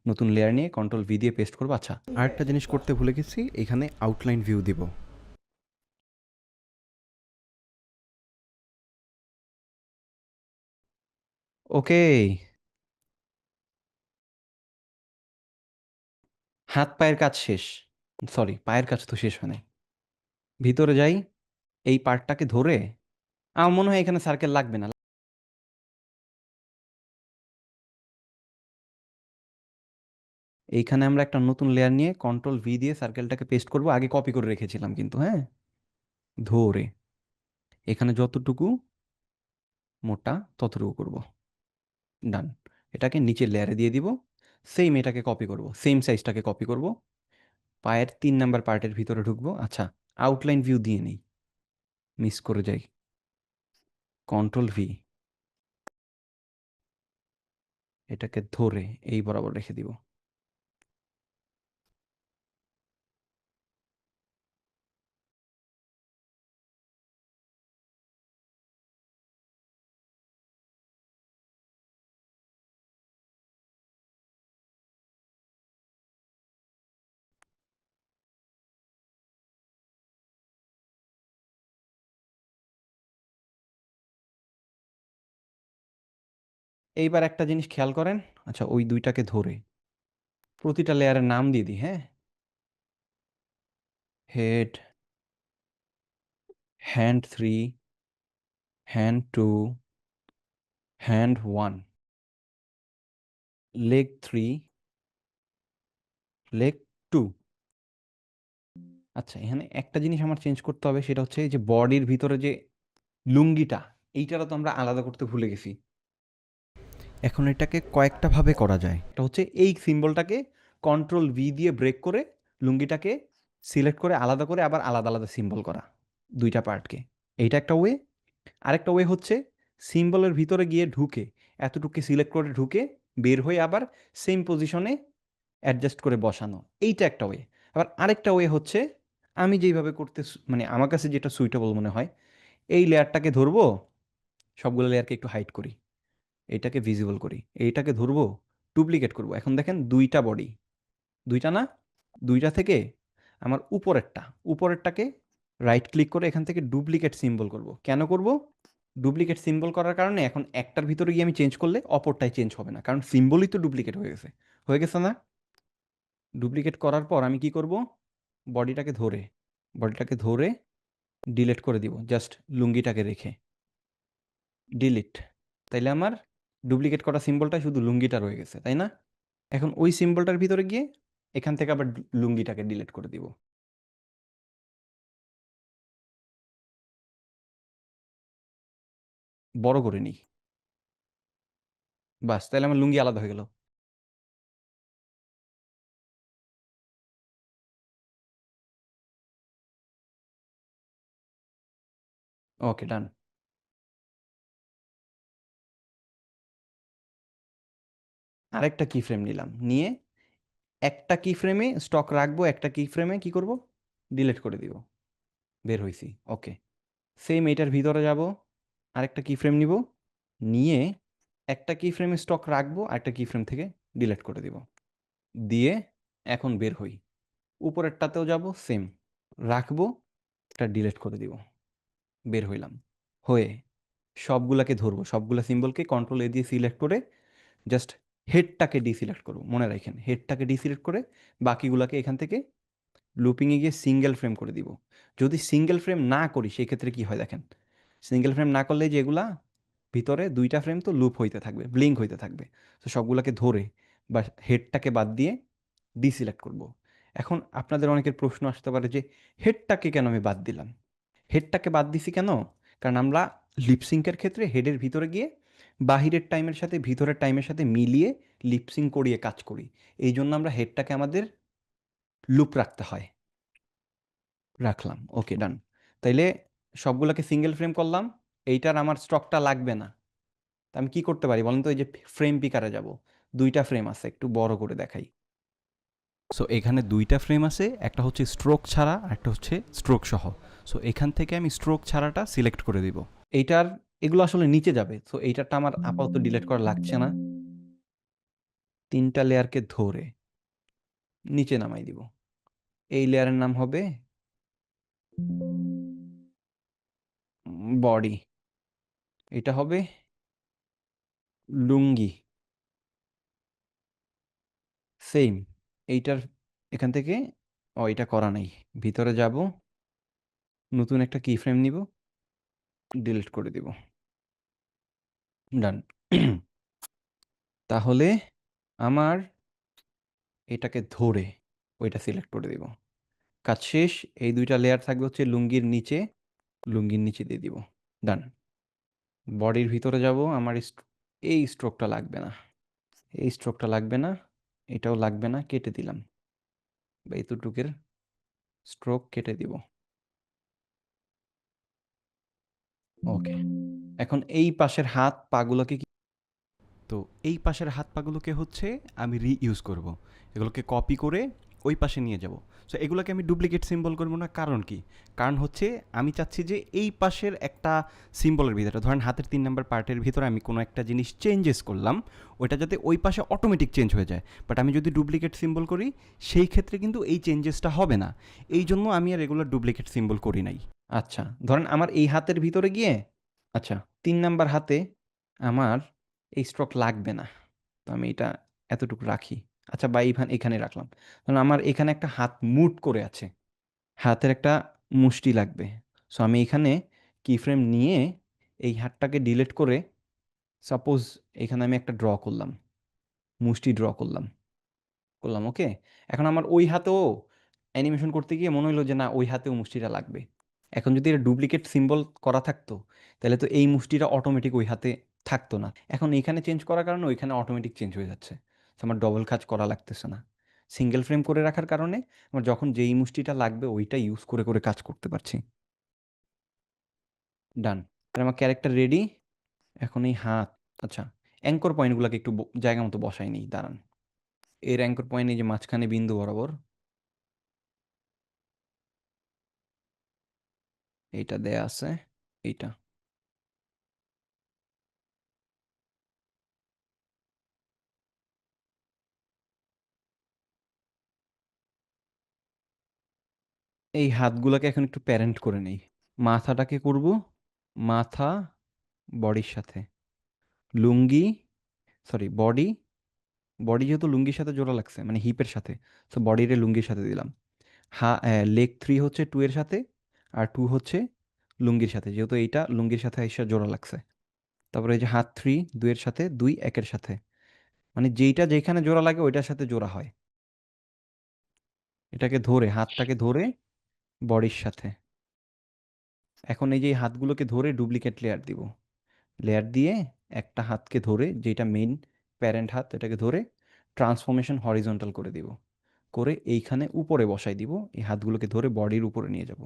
নতুন লেয়ার নিয়ে কন্ট্রোল ভি দিয়ে পেস্ট করব। আচ্ছা, আরেকটা জিনিস করতে ভুলে গেছি, এখানে আউটলাইন ভিউ দিব। ওকে, হাত পায়ের কাজ শেষ। সরি, পায়ের কাজ তো শেষ হয় নাই। ভিতরে যাই, এই পার্টটাকে ধরে, আমার মনে হয় এখানে সার্কেল লাগবে না। এইখানে আমরা একটা নতুন লেয়ার নিয়ে কন্ট্রোল ভি দিয়ে সার্কেলটাকে পেস্ট করব, আগে কপি করে রেখেছিলাম কিন্তু, হ্যাঁ, ধরে এখানে যতটুকু মোটা ততটুকু করব। ডান। এটাকে নিচের লেয়ারে দিয়ে দিব। সেম এটাকে কপি করব, সেম সাইজটাকে কপি করব, পায়ের ৩ নাম্বার পার্টের ভিতরে ঢুকবো। আচ্ছা, আউটলাইন ভিউ দিয়ে নেই, মিস করে যাই, কন্ট্রোল ভি, এটাকে ধরে এই বরাবর রেখে দিব। এইবার একটা জিনিস খেয়াল করেন। আচ্ছা, ওই দুইটাকে ধরে প্রতিটা লেয়ারের নাম দিয়ে দিই, হ্যাঁ, head, hand 3, hand 2, hand 1, leg 3, leg 2। আচ্ছা, এখানে একটা জিনিস আমার চেঞ্জ করতে হবে, সেটা হচ্ছে এই যে বডির ভিতরে যে লুঙ্গিটা, এইটারও তো আমরা আলাদা করতে ভুলে গেছি। এখন এটাকে কয়েকটা ভাবে করা যায়। এটা হচ্ছে এই সিম্বলটাকে কন্ট্রোল ভি দিয়ে ব্রেক করে লুঙ্গিটাকে সিলেক্ট করে আলাদা করে আবার আলাদা আলাদা সিম্বল করা, দুইটা পার্টকে। এইটা একটা ওয়ে। আরেকটা ওয়ে হচ্ছে সিম্বলের ভিতরে গিয়ে ঢুকে এতটুকু সিলেক্ট করে ঢুকে বের হয়ে আবার সেম পজিশনে অ্যাডজাস্ট করে বসানো, এইটা একটা ওয়ে। আবার আরেকটা ওয়ে হচ্ছে আমি যেইভাবে করতে মানে আমার কাছে যেটা সুইটেবল মনে হয়, এই লেয়ারটাকে ধরবো, সবগুলো লেয়ারকে একটু হাইড করি, এইটাকে ভিজিবল করি, এইটাকে ধরবো, ডুপ্লিকেট করব। এখন দেখেন দুইটা বডি, দুইটা না, দুইটা থেকে আমার উপরেরটাকে রাইট ক্লিক করে এখান থেকে ডুপ্লিকেট সিম্বল করব। কেন করব? ডুপ্লিকেট সিম্বল করার কারণে এখন একটার ভিতরে গিয়ে আমি চেঞ্জ করলে অপরটাই চেঞ্জ হবে না, কারণ সিম্বলই তো ডুপ্লিকেট হয়ে গেছে না? ডুপ্লিকেট করার পর আমি কি করব? বডিটাকে ধরে বডিটাকে ধরে ডিলিট করে দিব, জাস্ট লুঙ্গিটাকে রেখে ডিলিট। তাইলে আমার ডুপ্লিকেট করা সিম্বলটা শুধু লুঙ্গিটা রয়ে গেছে, তাই না? এখন ওই সিম্বলটার ভিতরে গিয়ে এখান থেকে আবার লুঙ্গিটাকে ডিলিট করে দিব। বড় করে নিই, বাস, তাহলে আমার লুঙ্গি আলাদা হয়ে গেল। ওকে, ডান। আরেকটা কি ফ্রেম নিলাম, নিয়ে একটা কি ফ্রেমে স্টক রাখবো, একটা কি ফ্রেমে কি করব, ডিলিট করে দিব। বের হইছি, ওকে। সেম এটার ভিতরে যাব, আরেকটা কি ফ্রেম নিব, নিয়ে একটা কি ফ্রেমে স্টক রাখবো, আরেকটা কি ফ্রেম থেকে ডিলিট করে দিব, দিয়ে এখন বের হই। উপরেরটাতেও যাব, সেম রাখবো, এটা ডিলিট করে দিব, বের হইলাম। হয়ে সবগুলাকে ধরবো, সবগুলা সিম্বলকে কন্ট্রোল এ দিয়ে সিলেক্ট করে জাস্ট হেডটাকে ডিসিলেক্ট করবো, মনে রাখেন হেডটাকে ডিসিলেক্ট করে বাকিগুলাকে এখান থেকে লুপিংয়ে গিয়ে সিঙ্গেল ফ্রেম করে দিব। যদি সিঙ্গেল ফ্রেম না করি সেই ক্ষেত্রে কি হয় দেখেন, সিঙ্গেল ফ্রেম না করলে যেগুলা ভিতরে দুইটা ফ্রেম তো লুপ হইতে থাকবে, ব্লিঙ্ক হইতে থাকবে। তো সবগুলোকে ধরে বা হেডটাকে বাদ দিয়ে ডিসিলেক্ট করব। এখন আপনাদের অনেকের প্রশ্ন আসতে পারে যে হেডটাকে কেন আমি বাদ দিলাম। হেডটাকে বাদ দিছি কেন, কারণ আমরা লিপসিঙ্কের ক্ষেত্রে হেডের ভিতরে গিয়ে বাহিরের টাইমের সাথে ভিতরের টাইমের সাথে মিলিয়ে লিপসিং করিয়ে কাজ করি। এই জন্য আমরা হেডটাকে আমাদের লুপ রাখতে হয়। রাখলাম, ওকে ডান। তাইলে সবগুলোকে সিঙ্গেল ফ্রেম করলাম, এইটার আমার স্টকটা লাগবে না। তা আমি কি করতে পারি বলেন তো, এই যে ফ্রেম পিকারে যাব, দুইটা ফ্রেম আছে, একটু বড় করে দেখাই। সো এখানে দুইটা ফ্রেম আছে, একটা হচ্ছে স্ট্রোক ছাড়া, একটা হচ্ছে স্ট্রোক সহ। সো এখান থেকে আমি স্ট্রোক ছাড়াটা সিলেক্ট করে দিব। এইটার এগুলো আসলে নিচে যাবে, সো এইটারটা আমার আপাতত ডিলিট করা লাগছে না। তিনটা লেয়ারকে ধরে নিচে নামাই দিব। এই লেয়ারের নাম হবে বডি, এটা হবে লুঙ্গি। সেম এইটার এখান থেকে, এটা করা নাই, ভিতরে যাব, নতুন একটা কি ফ্রেম নিব, ডিলিট করে দিব, ডান। তাহলে আমার এটাকে ধরে ওইটা সিলেক্ট করে দিব, কাজ শেষ। এই দুইটা লেয়ার থাকবে হচ্ছে লুঙ্গির নিচে, লুঙ্গির নিচে দিয়ে দিব, ডান। বডির ভিতরে যাব, আমার এই স্ট্রোকটা লাগবে না, এই স্ট্রোকটা লাগবে না, এটাও লাগবে না, কেটে দিলাম, বা এতটুকের স্ট্রোক কেটে দিব, ওকে। এখন এই পাশের হাত পাগুলোকে তো এই পাশের হাত পাগুলোকে হচ্ছে আমি রিইউজ করব, এগুলোকে কপি করে ওই পাশে নিয়ে যাব। সো এগুলোকে আমি ডুপ্লিকেট সিম্বল করবো না, কারণ কি, কারণ হচ্ছে আমি চাচ্ছি যে এই পাশের একটা সিম্বলের ভিতরে ধরেন হাতের 3 নম্বর পার্টের ভিতরে আমি কোনো একটা জিনিস চেঞ্জেস করলাম, ওইটা যাতে ওই পাশে অটোমেটিক চেঞ্জ হয়ে যায়। বাট আমি যদি ডুপ্লিকেট সিম্বল করি সেই ক্ষেত্রে কিন্তু এই চেঞ্জেসটা হবে না। এই জন্য আমি আর এগুলো ডুপ্লিকেট সিম্বল করি নাই। আচ্ছা, ধরেন আমার এই হাতের ভিতরে গিয়ে, আচ্ছা 3 নাম্বার হাতে আমার এই স্ট্রোক লাগবে না, তো আমি এটা এতটুকু রাখি। আচ্ছা, বা এখানে রাখলাম। কারণ আমার এখানে একটা হাত মুট করে আছে, হাতের একটা মুষ্টি লাগবে। সো আমি এখানে কিফ্রেম নিয়ে এই হাতটাকে ডিলিট করে সাপোজ এখানে আমি একটা ড্র করলাম, মুষ্টি ড্র করলাম, করলাম, ওকে। এখন আমার ওই হাতেও অ্যানিমেশন করতে গিয়ে মনে হলো যে না, ওই হাতেও মুষ্টিটা লাগবে। এখন যদি এটা ডুপ্লিকেট সিম্বল করা থাকতো তাহলে তো এই মুষ্টিটা অটোমেটিক ওই হাতে থাকতো না। এখন এইখানে চেঞ্জ করার কারণে ওইখানে অটোমেটিক চেঞ্জ হয়ে যাচ্ছে। তো আমার ডবল কাজ করা লাগতেছে না। সিঙ্গেল ফ্রেম করে রাখার কারণে আমার যখন যেই মুষ্টিটা লাগবে ওইটা ইউজ করে করে কাজ করতে পারছি। ডান। তাহলে আমার ক্যারেক্টার রেডি। এখন এই হাত, আচ্ছা, অ্যাঙ্কর পয়েন্টগুলোকে একটু জায়গা মতো বসাই নিই, দাঁড়ান। এর অ্যাঙ্কর পয়েন্ট এই যে মাঝখানে বিন্দু বরাবর, এইটা দেয়া আছে, এইটা। এই হাতগুলোকে এখন একটু প্যারেন্ট করে নেই। মাথাটাকে করব মাথা বডির সাথে, লুঙ্গি, সরি বডি, বডি যেহেতু লুঙ্গির সাথে জোড়া লাগছে মানে হিপের সাথে, তো বডিরে লুঙ্গির সাথে দিলাম। লেগ 3 হচ্ছে 2 এর সাথে, আর 2 হচ্ছে লুঙ্গির সাথে, যেহেতু এইটা লুঙ্গির সাথে এসে জোড়া লাগছে। তারপরে এই যে হাত 3 2 এর সাথে, 2 1 এর সাথে, মানে যেইটা যেখানে জোড়া লাগে ওইটার সাথে জোড়া হয়। এটাকে ধরে, হাতটাকে ধরে বডির সাথে। এখন এই যে এই হাতগুলোকে ধরে ডুপ্লিকেট লেয়ার দিব, লেয়ার দিয়ে একটা হাতকে ধরে, যেটা মেইন প্যারেন্ট হাত, এটাকে ধরে ট্রান্সফরমেশন হরিজন্টাল করে দিব, করে এইখানে উপরে বসাই দিব। এই হাতগুলোকে ধরে বডির উপরে নিয়ে যাব,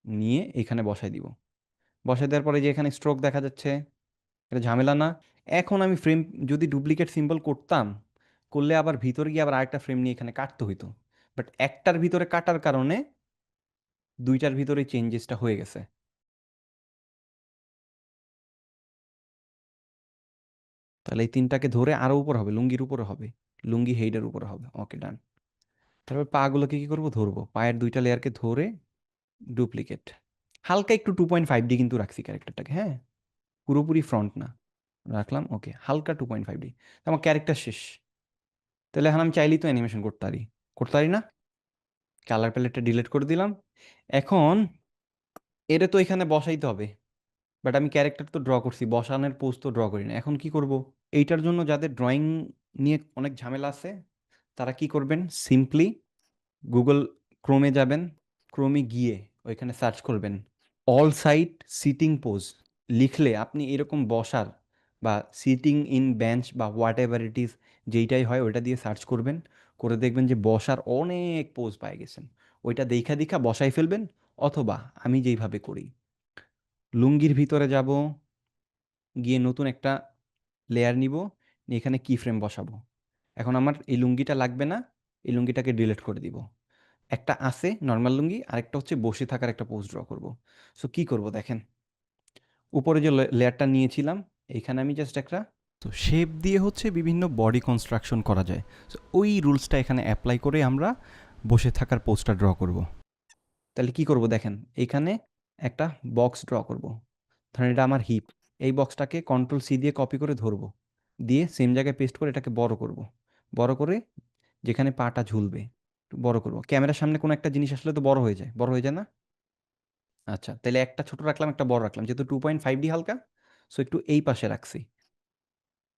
নিয়ে এইখানে বসাই দিব। বসাই দেওয়ার পরে যে এখানে স্ট্রোক দেখা যাচ্ছে, এটা ঝামেলা না। এখন আমি ফ্রেম যদি ডুপ্লিকেট সিম্বল করতাম করলে আবার ভিতরে গিয়ে আবার আরেকটা ফ্রেম নিয়ে এখানে কাটতে হইতো। বাট একটার ভিতরে কাটার কারণে দুইটার ভিতরে চেঞ্জেসটা হয়ে গেছে। তাহলে এই তিনটাকে ধরে আরো উপর হবে, লুঙ্গির উপরে হবে, লুঙ্গি হেইডের উপরে হবে। ওকে, ডান। তারপর পাগুলোকে কি করবো, ধরবো, পায়ের দুইটা লেয়ারকে ধরে ডুপ্লিকেট, হালকা একটু 2.5D কিন্তু রাখছি ক্যারেক্টারটাকে, হ্যাঁ, পুরোপুরি ফ্রন্ট না, রাখলাম। ওকে, হালকা 2.5D। আমার ক্যারেক্টার শেষ। তাহলে এখন আমি চাইলেই তো অ্যানিমেশন করতে পারি, করতে পারি না? কালার প্যালেটটা ডিলিট করে দিলাম। এখন এটা তো এখানে বসাইতে হবে, বাট আমি ক্যারেক্টার তো ড্র করছি, বসানোর পোজ তো ড্র করি না। এখন কি করব? এইটার জন্য যাদের ড্রয়িং নিয়ে অনেক ঝামেলা আছে, তারা কি করবেন, সিম্পলি গুগল ক্রোমে যাবেন, ক্রোমে গিয়ে ওইখানে সার্চ করবেন অল সাইড সিটিং পোজ। লিখলে আপনি এরকম বসার বা সিটিং ইন বেঞ্চ বা হোয়াট এভার ইট ইজ, যেইটাই হয় ওইটা দিয়ে সার্চ করবেন, করে দেখবেন যে বসার অনেক পোজ পাই গেছেন। ওইটা দেখা দেখা বসাই ফেলবেন। অথবা আমি যেইভাবে করি, লুঙ্গির ভিতরে যাব, গিয়ে নতুন একটা লেয়ার নিব, নিয়ে এখানে কি ফ্রেম বসাবো। এখন আমার এই লুঙ্গিটা লাগবে না, এই লুঙ্গিটাকে ডিলিট করে দিব। একটা আছে নর্মাল লুঙ্গি, আরেকটা হচ্ছে বসে থাকার একটা পোজ ড্র করব। সো কি করব দেখেন, উপরে যে লেয়ারটা নিয়েছিলাম, এইখানে আমি জাস্ট একটা, তো শেপ দিয়ে হচ্ছে বিভিন্ন বডি কনস্ট্রাকশন করা যায়। সো ওই রুলসটা এখানে অ্যাপ্লাই করে আমরা বসে থাকার পোজটা ড্র করব। তাহলে কি করব দেখেন, এইখানে একটা বক্স ড্র করব। ধরেন এটা আমার হিপ, এই বক্সটাকে কন্ট্রোল C দিয়ে কপি করে ধরবো, দিয়ে সেম জায়গায় পেস্ট করে এটাকে বড় করব। বড় করে যেখানে পাটা ঝুলবে একটু বড় করব। ক্যামেরার সামনে কোনো একটা জিনিস আসলে তো বড় হয়ে যায়, বড় হয়ে যায় না? আচ্ছা, তাহলে একটা ছোট রাখলাম, একটা বড় রাখলাম, যেহেতু 2.5D হালকা, সো একটু এই পাশে রাখছি।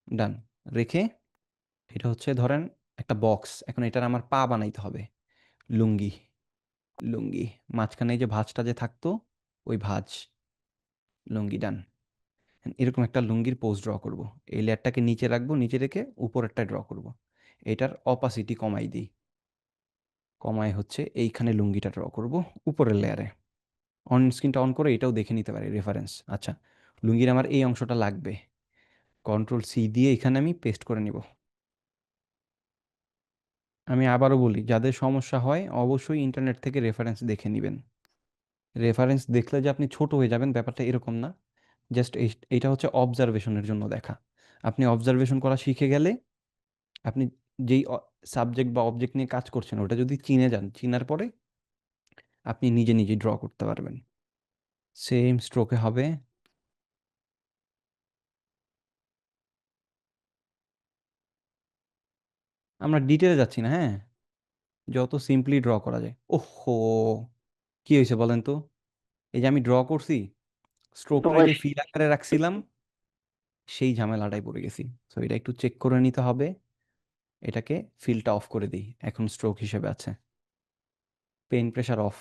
ডান। রেখে এটা হচ্ছে ধরেন একটা বক্স, এখন এটার আমার পা বানাইতে হবে। লুঙ্গি, লুঙ্গি, মাঝখানে এই যে ভাঁজটা যে থাকতো, ওই ভাঁজ, লুঙ্গি, ডান। এরকম একটা লুঙ্গির পোজ ড্র করব। এই লেয়ারটাকে নিচে রাখবো, নিচে রেখে উপরেরটা ড্র করব। এটার অপাসিটি কমাই দিই, কমায় হচ্ছে এইখানে লুঙ্গিটা ড্র করব উপরের লেয়ারে। অন স্ক্রিনটা অন করে এটাও দেখে নিতে পারি রেফারেন্স। আচ্ছা, লুঙ্গির আমার এই অংশটা লাগবে, কন্ট্রোল C দিয়ে এখানে আমি পেস্ট করে নিব। আমি আবারও বলি, যাদের সমস্যা হয় অবশ্যই ইন্টারনেট থেকে রেফারেন্স দেখে নেবেন। রেফারেন্স দেখলে যে আপনি ছোট হয়ে যাবেন ব্যাপারটা এরকম না। জাস্ট এইটা হচ্ছে অবজারভেশনের জন্য দেখা। আপনি অবজারভেশন করা শিখে গেলে আপনি যেই সাবজেক্ট বা অবজেক্ট নিয়ে কাজ করছেন ওটা যদি চিনে যান, চিনার পরে আপনি নিজে নিজে ড্র করতে পারবেন। সেম স্ট্রোকে হবে। আমরা ডিটেলে যাচ্ছি না, হ্যাঁ, যত সিম্পলি ড্র করা যায়। ওহো, কি হয়েছে বলেন তো? এই যে আমি ড্র করছি, স্ট্রোকটা যে ফিল আকারে রাখছিলাম, সেই ঝামেলাটাই পড়ে গেছি। সো এটা একটু চেক করে নিতে হবে। এটাকে ফিলটা অফ করে দিই, এখন স্ট্রোক হিসেবে আছে। Pen pressure off.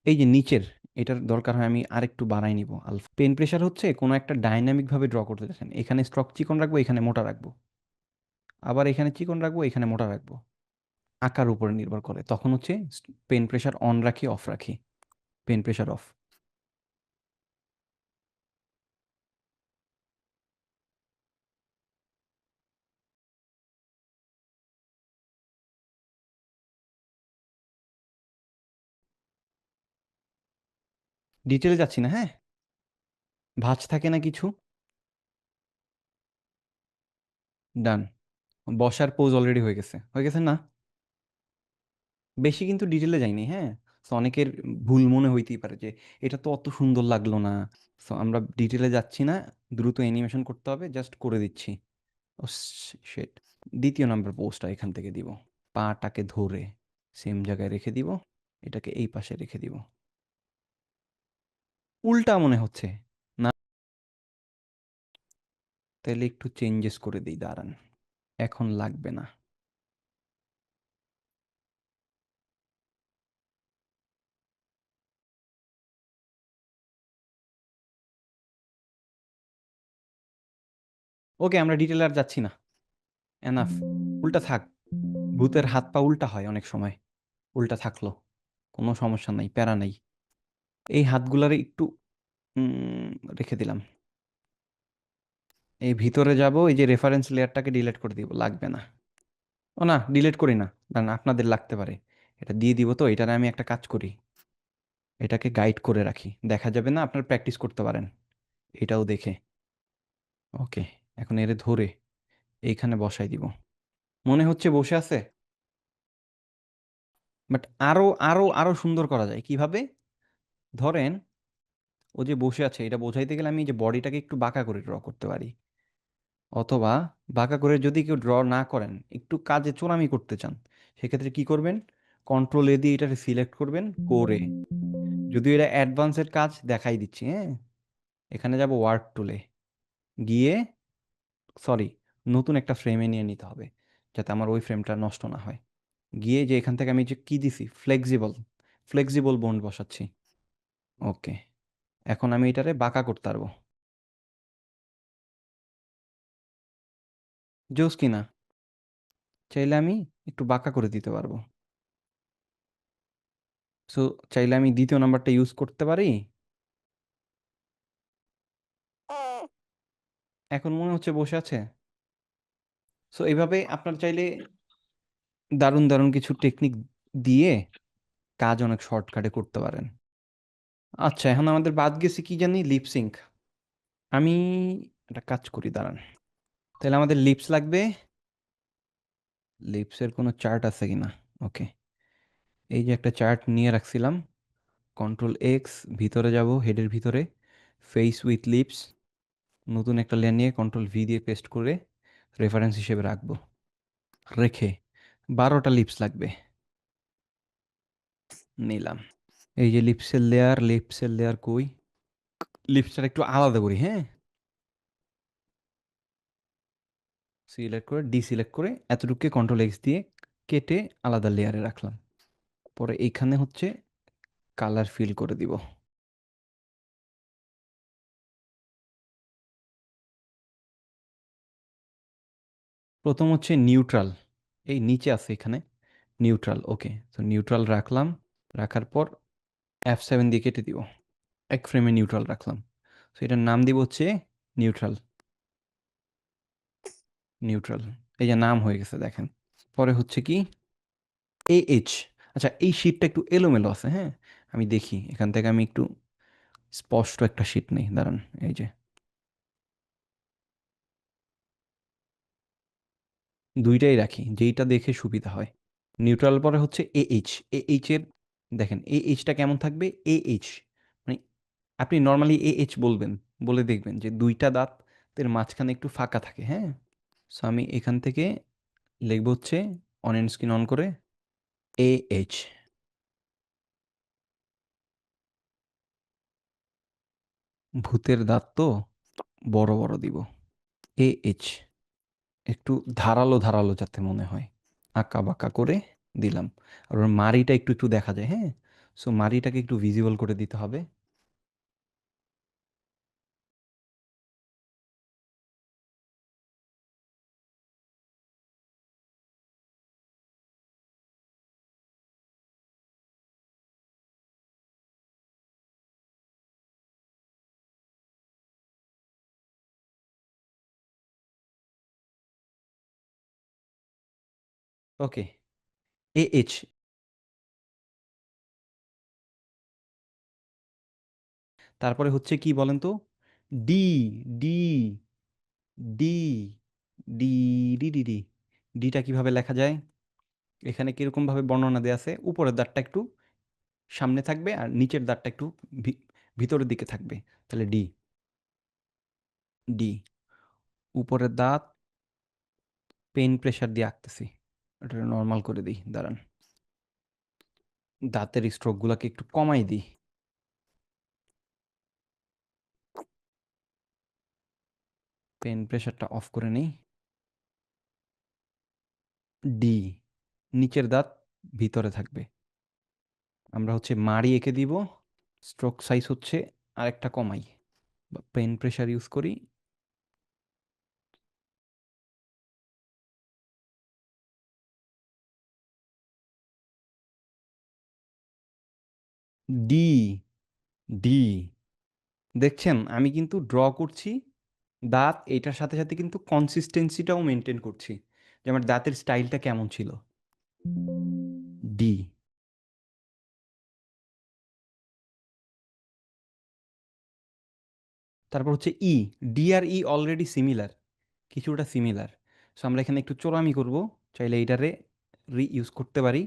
এই যে নিচের, এটার দরকার হয় আমি আরেকটু বাড়াই নিব আলফা। পেন প্রেশার হচ্ছে কোনো একটা ডাইনামিক ভাবে ড্র করতে চাচ্ছেন, এখানে স্ট্রোক চিকন রাখবো, এখানে মোটা রাখবো, আবার এখানে চিকন রাখবো, এখানে মোটা রাখবো। আকার উপরে নির্ভর করে, তখন হচ্ছে পেন প্রেশার অন রাখি অফ রাখি। Pen pressure off. ডিটেলে যাচ্ছি না, হ্যাঁ, ভাঁজ থাকে না কিছু। ডান। বসার পোজ অলরেডি হয়ে গেছে, হয়ে গেছে না? বেশি কিন্তু ডিটেলে যাইনি, হ্যাঁ। সো অনেকের ভুল মনে হইতেই পারে যে এটা তো অত সুন্দর লাগলো না। সো আমরা ডিটেলে যাচ্ছি না, দ্রুত অ্যানিমেশন করতে হবে, জাস্ট করে দিচ্ছি। ও শিট, দ্বিতীয় নাম্বার পোস্টটা এখান থেকে দিব। পাটাকে ধরে সেম জায়গায় রেখে দিব, এটাকে এই পাশে রেখে দিব। উল্টা মনে হচ্ছে না? তাহলে একটু চেঞ্জেস করে দিই, দাঁড়ান, এখন লাগবে না। ওকে, আমরা ডিটেলে আর যাচ্ছি না, এনাফ। উল্টা থাক, ভূতের হাত পা উল্টা হয় অনেক সময়, উল্টা থাকলো কোনো সমস্যা নাই, প্যারা নাই। এই হাতগুলারে একটু রেখে দিলাম, এই ভিতরে যাব, এই যে রেফারেন্স লেয়ারটাকে ডিলিট করে দিব, লাগবে না। ও না, ডিলিট করি না, না আপনাদের লাগতে পারে। এটা দিয়ে দিব, তো এটারে আমি একটা কাজ করি, এটাকে গাইড করে রাখি, দেখা যাবে না, আপনার প্র্যাকটিস করতে পারেন এটাও দেখে। ওকে, এখন এরে ধরে এইখানে বসাই দিব। মনে হচ্ছে বসে আছে, বাট আরো আরো আরো সুন্দর করা যায় কিভাবে? ধরেন ও যে বসে আছে, এটা বোঝাইতে গেলে আমি এই যে বডিটাকে একটু বাঁকা করে ড্র করতে পারি, অথবা বাঁকা করে যদি কেউ ড্র না করেন, একটু কাজে চোরামি করতে চান, সেক্ষেত্রে কি করবেন? কন্ট্রোল এ দিয়ে এটাকে সিলেক্ট করবেন করে, যদিও এটা অ্যাডভান্সের কাজ দেখাই দিচ্ছি, হ্যাঁ। এখানে যাব ওয়ার্ক টুলে, গিয়ে সরি, নতুন একটা ফ্রেমে নিয়ে নিতে হবে, যাতে আমার ওই ফ্রেমটা নষ্ট না হয়। গিয়ে যে এখান থেকে আমি যে কি দিছি, ফ্লেক্সিবল, ফ্লেক্সিবল বন্ড বসাচ্ছি। ওকে, এখন আমি এটারে বাঁকা করতে পারবো। জোস কিনা, চাইলে আমি একটু বাঁকা করে দিতে পারবো। সো চাইলে আমি দ্বিতীয় নাম্বারটা ইউজ করতে পারি। এখন মনে হচ্ছে বসে আছে। সো এইভাবে আপনার চাইলে দারুণ দারুণ কিছু টেকনিক দিয়ে কাজ অনেক শর্টকাটে করতে পারেন। আচ্ছা, এখন আমাদের বাদ গেছে কি জানি, লিপসিঙ্ক। আমি একটা কাজ করি, দাঁড়ান। তাহলে আমাদের লিপস লাগবে, লিপসের কোনো চার্ট আছে কিনা? ওকে, এই যে একটা চার্ট নিয়ে রাখছিলাম, কন্ট্রোল এক্স, ভিতরে যাব, হেডের ভিতরে ফেস উইথ লিপস, নতুন একটা লেয়ার নিয়ে কন্ট্রোল ভি দিয়ে পেস্ট করে রেফারেন্স হিসেবে রাখবো। রেখে 12টা লিপস লাগবে, নিলাম। এই যে লিপসের লেয়ার, লিপসের লেয়ার কই, লিপসটা একটু আলাদা করি, হ্যাঁ। সিলেক্ট করে ডিসিলেক্ট করে এতটুকুকে কন্ট্রোল এক্স দিয়ে কেটে আলাদা লেয়ারে রাখলাম। পরে এইখানে হচ্ছে কালার ফিল করে দিব। প্রথম হচ্ছে নিউট্রাল, এই নিচে আছে এখানে নিউট্রাল। ওকে, তো নিউট্রাল রাখলাম, রাখার পর F7 দিয়ে কেটে দিব, এক ফ্রেমে নিউট্রাল রাখলাম। তো এটার নাম দিব হচ্ছে নিউট্রাল, নিউট্রাল। এই যে নাম হয়ে গেছে, দেখেন। পরে হচ্ছে কি AH। আচ্ছা, এই শীটটা একটু এলোমেলো আছে, হ্যাঁ। আমি দেখি এখান থেকে আমি একটু স্পষ্ট একটা শীট নেই, দাঁড়ান। এই যে দুইটাই রাখি, যেইটা দেখে সুবিধা হয়। নিউট্রাল পরে হচ্ছে AH, AH এর দেখেন AHটা কেমন থাকবে, AH মানে আপনি নর্মালি AH বলবেন, বলে দেখবেন যে দুইটা দাঁতের মাঝখানে একটু ফাঁকা থাকে, হ্যাঁ। সো আমি এখান থেকে লিখব হচ্ছে অন এন্ড স্ক্রিন অন করে AH। ভূতের দাঁত তো বড় বড় দিব, AH একটু ধারালো ধারালো যাতে মনে হয়, আঁকা বাঁকা করে দিলাম। আর ওর মাড়িটা একটু একটু দেখা যায়, হ্যাঁ। সো মাড়িটাকে একটু ভিজিবল করে দিতে হবে। ওকে, AH। তারপরে হচ্ছে কি বলেন তো, D, D, D, D, D, D, D. ডিটা কিভাবে লেখা যায়? এখানে কিরকম ভাবে বর্ণনা দেওয়া আছে, উপরের দাঁতটা একটু সামনে থাকবে আর নিচের দাঁতটা একটু ভিতরের দিকে থাকবে, তাহলে ডি। ডি, উপরের দাঁত পেন প্রেসার দিয়ে আঁকতেছি, এটা নর্মাল করে দিই, দাঁড়ান। দাঁতের স্ট্রোকগুলোকে একটু কমাই দিই, পেন প্রেসারটা অফ করে নেই। ডি, নিচের দাঁত ভিতরে থাকবে। আমরা হচ্ছে মাড়ি এঁকে দিব, স্ট্রোক সাইজ হচ্ছে আরেকটা কমাই, বা পেন প্রেসার ইউজ করি। ডি, ডি, দেখছেন আমি কিন্তু ড্র করছি, দাঁত এটার সাথে সাথে কিন্তু কনসিস্টেন্সিটাও মেনটেন করছি, যে আমার দাঁতের স্টাইলটা কেমন ছিল। ডি। তারপর হচ্ছে ই। ডি আর ই অলরেডি সিমিলার, কিছুটা সিমিলার। সো আমরা এখানে একটু চোরামি করব, চাইলে এইটারে রিইউজ করতে পারি।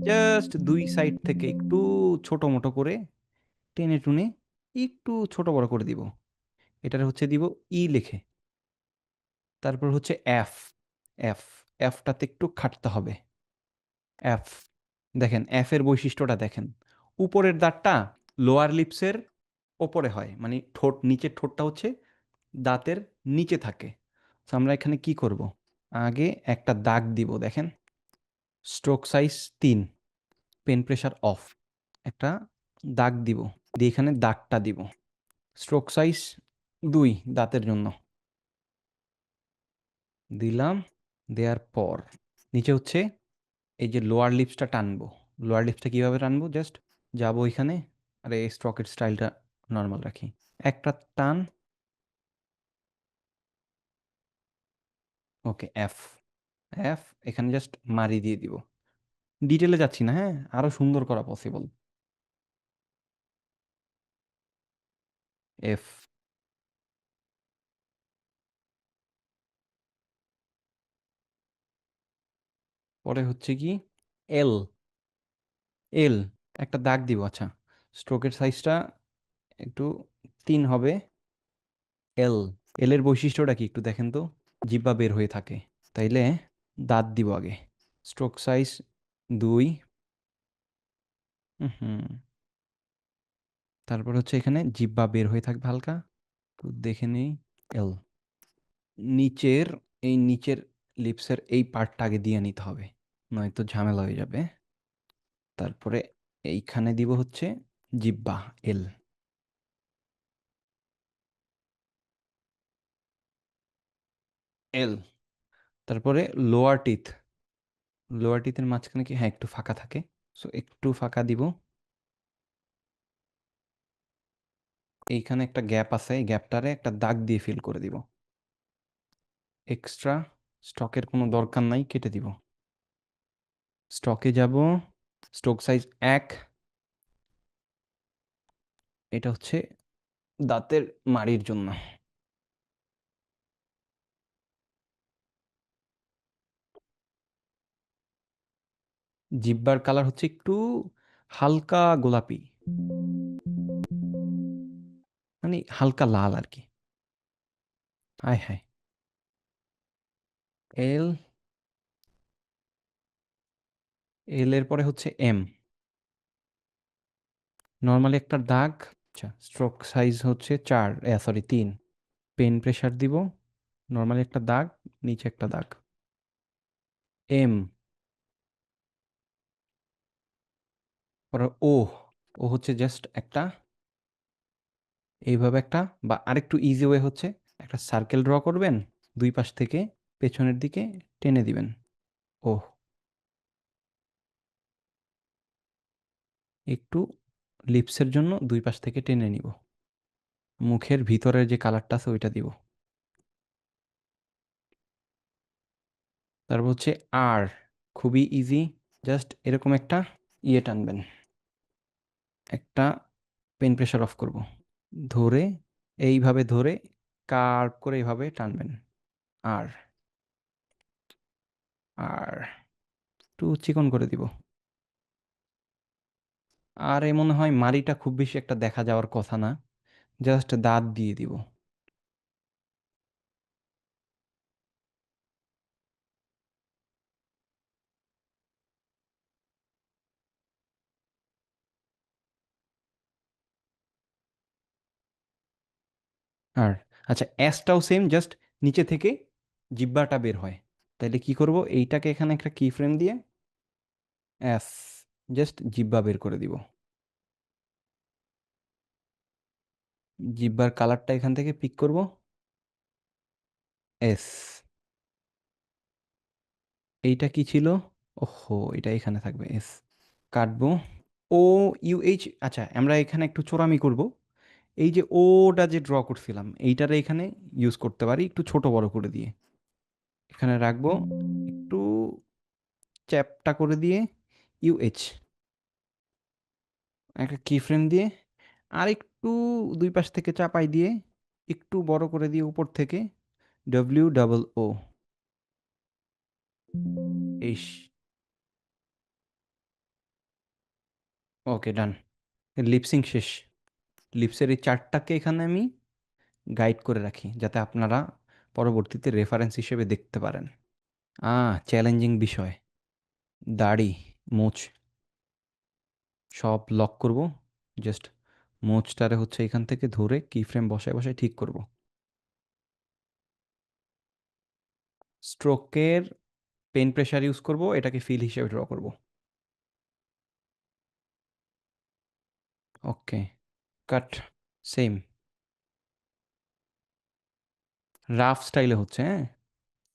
জাস্ট দুই সাইড থেকে একটু ছোট মোটো করে টেনে টুনে একটু ছোট বড় করে দিব। এটারে হচ্ছে দিব ই লিখে। তারপর হচ্ছে এফ। এফ। এফটাতে একটু খাটতে হবে। এফ। দেখেন এফ এর বৈশিষ্ট্যটা দেখেন, উপরের দাঁতটা লোয়ার লিপসের ওপরে হয়, মানে ঠোঁট, নিচের ঠোঁটটা হচ্ছে দাঁতের নিচে থাকে। তো আমরা এখানে কি করব, আগে একটা দাগ দিব, দেখেন stroke size 3, pen pressure off, একটা দাগ দিব, দিয়ে এখানে দাগটা দিব স্ট্রোক সাইজ 2 দাঁতের জন্য দিলাম। দেওয়ার পর নিচে হচ্ছে এই যে লোয়ার লিপসটা টানবো। লোয়ার লিপসটা কীভাবে টানবো, জাস্ট যাবো এখানে, আর এই স্ট্রকের স্টাইলটা নর্মাল রাখি, একটা টান। ওকে, এফ। এফ। এখানে জাস্ট মারি দিয়ে দিব, ডিটেলে যাচ্ছি না, হ্যাঁ, আরও সুন্দর করা পসিবল। এফ। পরে হচ্ছে কি এল। এল। একটা দাগ দিব, আচ্ছা স্ট্রোকের সাইজটা একটু 3 হবে। এল। এল এর বৈশিষ্ট্যটা কি একটু দেখেন তো, জিহ্বা বের হয়ে থাকে, তাইলে দাঁত দিব আগে, স্ট্রোক সাইজ 2। হুম। তারপর হচ্ছে এখানে জিহ্বা বের হয়ে থাকবে হালকা, একটু দেখে নেই। এল। নিচের, এই নিচের লিপসের এই পার্টটা আগে দিয়ে নিতে হবে, নয়তো ঝামেলা হয়ে যাবে। তারপরে এইখানে দিব হচ্ছে জিহ্বা, এল। এল। তারপরে লোয়ার টিথ। লোয়ার টিথের মাঝখানে কি, হ্যাঁ একটু ফাঁকা থাকে, সো একটু ফাঁকা দিব। এইখানে একটা গ্যাপ আছে, এই গ্যাপটারে একটা দাগ দিয়ে ফিল করে দিব। এক্সট্রা স্টকের কোনো দরকার নাই, কেটে দিব। স্টকে যাব, স্ট্রোক সাইজ 1। এটা হচ্ছে দাঁতের মাড়ির জন্য। জিব্বার কালার হচ্ছে একটু হালকা গোলাপি, মানে হালকা লাল আর কি। হায় হায়। এল। এল এর পরে হচ্ছে এম। নর্মালি একটা দাগ, আচ্ছা স্ট্রোক সাইজ হচ্ছে 4, সরি 3। পেন প্রেশার দিব, নর্মালি একটা দাগ, নিচে একটা দাগ। এম। পরে ও। ও হচ্ছে জাস্ট একটা এইভাবে একটা, বা আরেকটু ইজি ওয়ে হচ্ছে একটা সার্কেল ড্র করবেন, দুই পাশ থেকে পেছনের দিকে টেনে দিবেন। ও। একটু লিপসের জন্য দুই পাশ থেকে টেনে নিব, মুখের ভিতরের যে কালারটা আছে ওইটা দিব। তারপর হচ্ছে আর, খুবই ইজি, জাস্ট এরকম একটা ইয়ে টানবেন, একটা পেন প্রেশার অফ করব, ধরে এইভাবে ধরে কার্ভ করে এইভাবে টানবেন। আর আর একটু চিকন করে দিব। আর এ মনে হয় মাড়িটা খুব বেশি একটা দেখা যাওয়ার কথা না, জাস্ট দাঁত দিয়ে দিব। আর আচ্ছা অ্যাসটাও সেম, জাস্ট নিচে থেকে জিব্বাটা বের হয়। তাইলে কি করব, এইটাকে এখানে একটা কি ফ্রেম দিয়ে অ্যাস, জাস্ট জিব্বা বের করে দিব। জিব্বার কালারটা এখান থেকে পিক করব, এস। এইটা কি ছিল, ওহো এটা এখানে থাকবে, এস। কাটবো। ও ইউ এইচ, আচ্ছা আমরা এখানে একটু চোরামি করব, এই যে ওটা যে ড্র করছিলাম এইটারে এখানে ইউজ করতে পারি একটু ছোট বড় করে দিয়ে। এখানে রাখবো একটু চ্যাপটা করে দিয়ে ইউএইচ একটা কি ফ্রেম দিয়ে আর একটু দুই পাশ থেকে চাপাই দিয়ে একটু বড় করে দিয়ে উপর থেকে WOO ইস ওকে ডান। লিপসিং শেষ। লিপসের এই চারটাকে এখানে আমি গাইড করে রাখি যাতে আপনারা পরবর্তীতে রেফারেন্স হিসেবে দেখতে পারেন। চ্যালেঞ্জিং বিষয়। দাড়ি, মোচ সব লক করব। জাস্ট মোচটারে হচ্ছে এখান থেকে ধরে কি ফ্রেম বসায় বসায় ঠিক করব। স্ট্রোকের পেন প্রেশার ইউজ করব, এটাকে ফিল হিসেবে ড্র করব। ওকে, কাট। সেম রাফ স্টাইলে হচ্ছে, হ্যাঁ,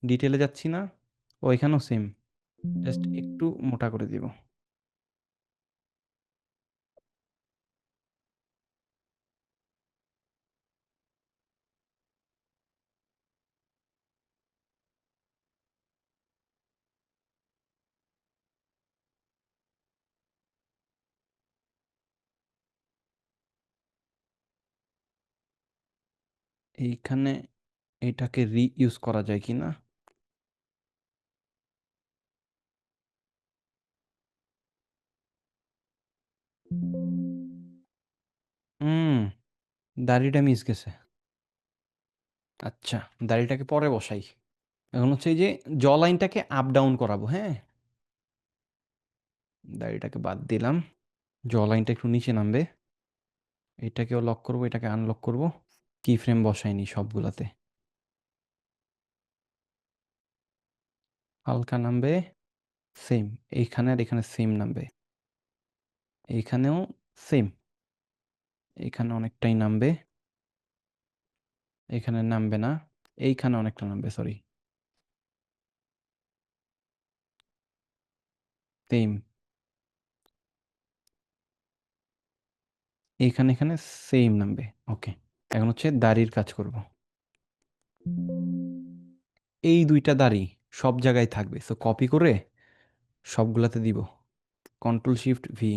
ডিটেলে যাচ্ছি না। ও এখানেও সেম, জাস্ট একটু মোটা করে দিব। এইখানে এটাকে রিইউজ করা যায় কি না। হুম, দাড়িটা মিস গেছে। আচ্ছা, দাড়িটাকে পরে বসাই। এখন হচ্ছে এই যে জ লাইনটাকে আপ ডাউন করাবো, হ্যাঁ। দাড়িটাকে বাদ দিলাম। জ লাইনটা একটু নিচে নামবে। এটাকেও লক করব, এটাকে আনলক করব। কি ফ্রেম বসাইনি সবগুলাতে। হালকা নামবে, সেম। এইখানে আর এখানে সেম নামবে। এইখানেও সেম। এইখানে অনেকটাই নামবে, এখানে নামবে না। এইখানে অনেকটা নামবে, সরি। সেম। এইখানে এখানে সেম নামবে। ওকে, এখন হচ্ছে দাড়ির কাজ করব। এই দুইটা দাড়ি সব জায়গায় থাকবে, সো কপি করে সবগুলাতে দিব। Control shift V.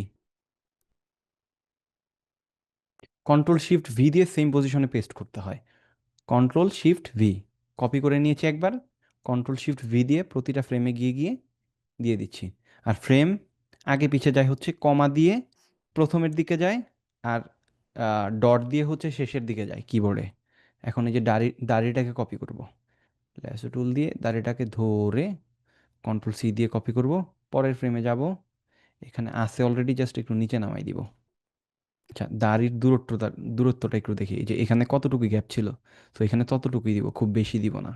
Control shift V দিয়ে সেম পজিশনে পেস্ট করতে হয়। কন্ট্রোল শিফট ভি কপি করে নিয়েছি একবার। কন্ট্রোল শিফট ভি দিয়ে প্রতিটা ফ্রেমে গিয়ে গিয়ে দিয়ে দিচ্ছি। আর ফ্রেম আগে পিছে যায় হচ্ছে কমা দিয়ে প্রথমের দিকে যায়, আর ডট দিয়ে হচ্ছে শেষের দিকে যায় কিবোর্ডে। এখন এই যে দাড়িটাকে কপি করব, ল্যাসো টুল দিয়ে দাড়িটাকে ধরে কন্ট্রোল সি দিয়ে কপি করব। পরের ফ্রেমে যাব, এখানে আছে অলরেডি, জাস্ট একটু নিচে নামাই দিব। আচ্ছা, দাড়ির দূরত্বটা একটু দেখি, এই যে এখানে কতটুকু গ্যাপ ছিল, তো এখানে ততটুকুই দিব, খুব বেশি দিব না।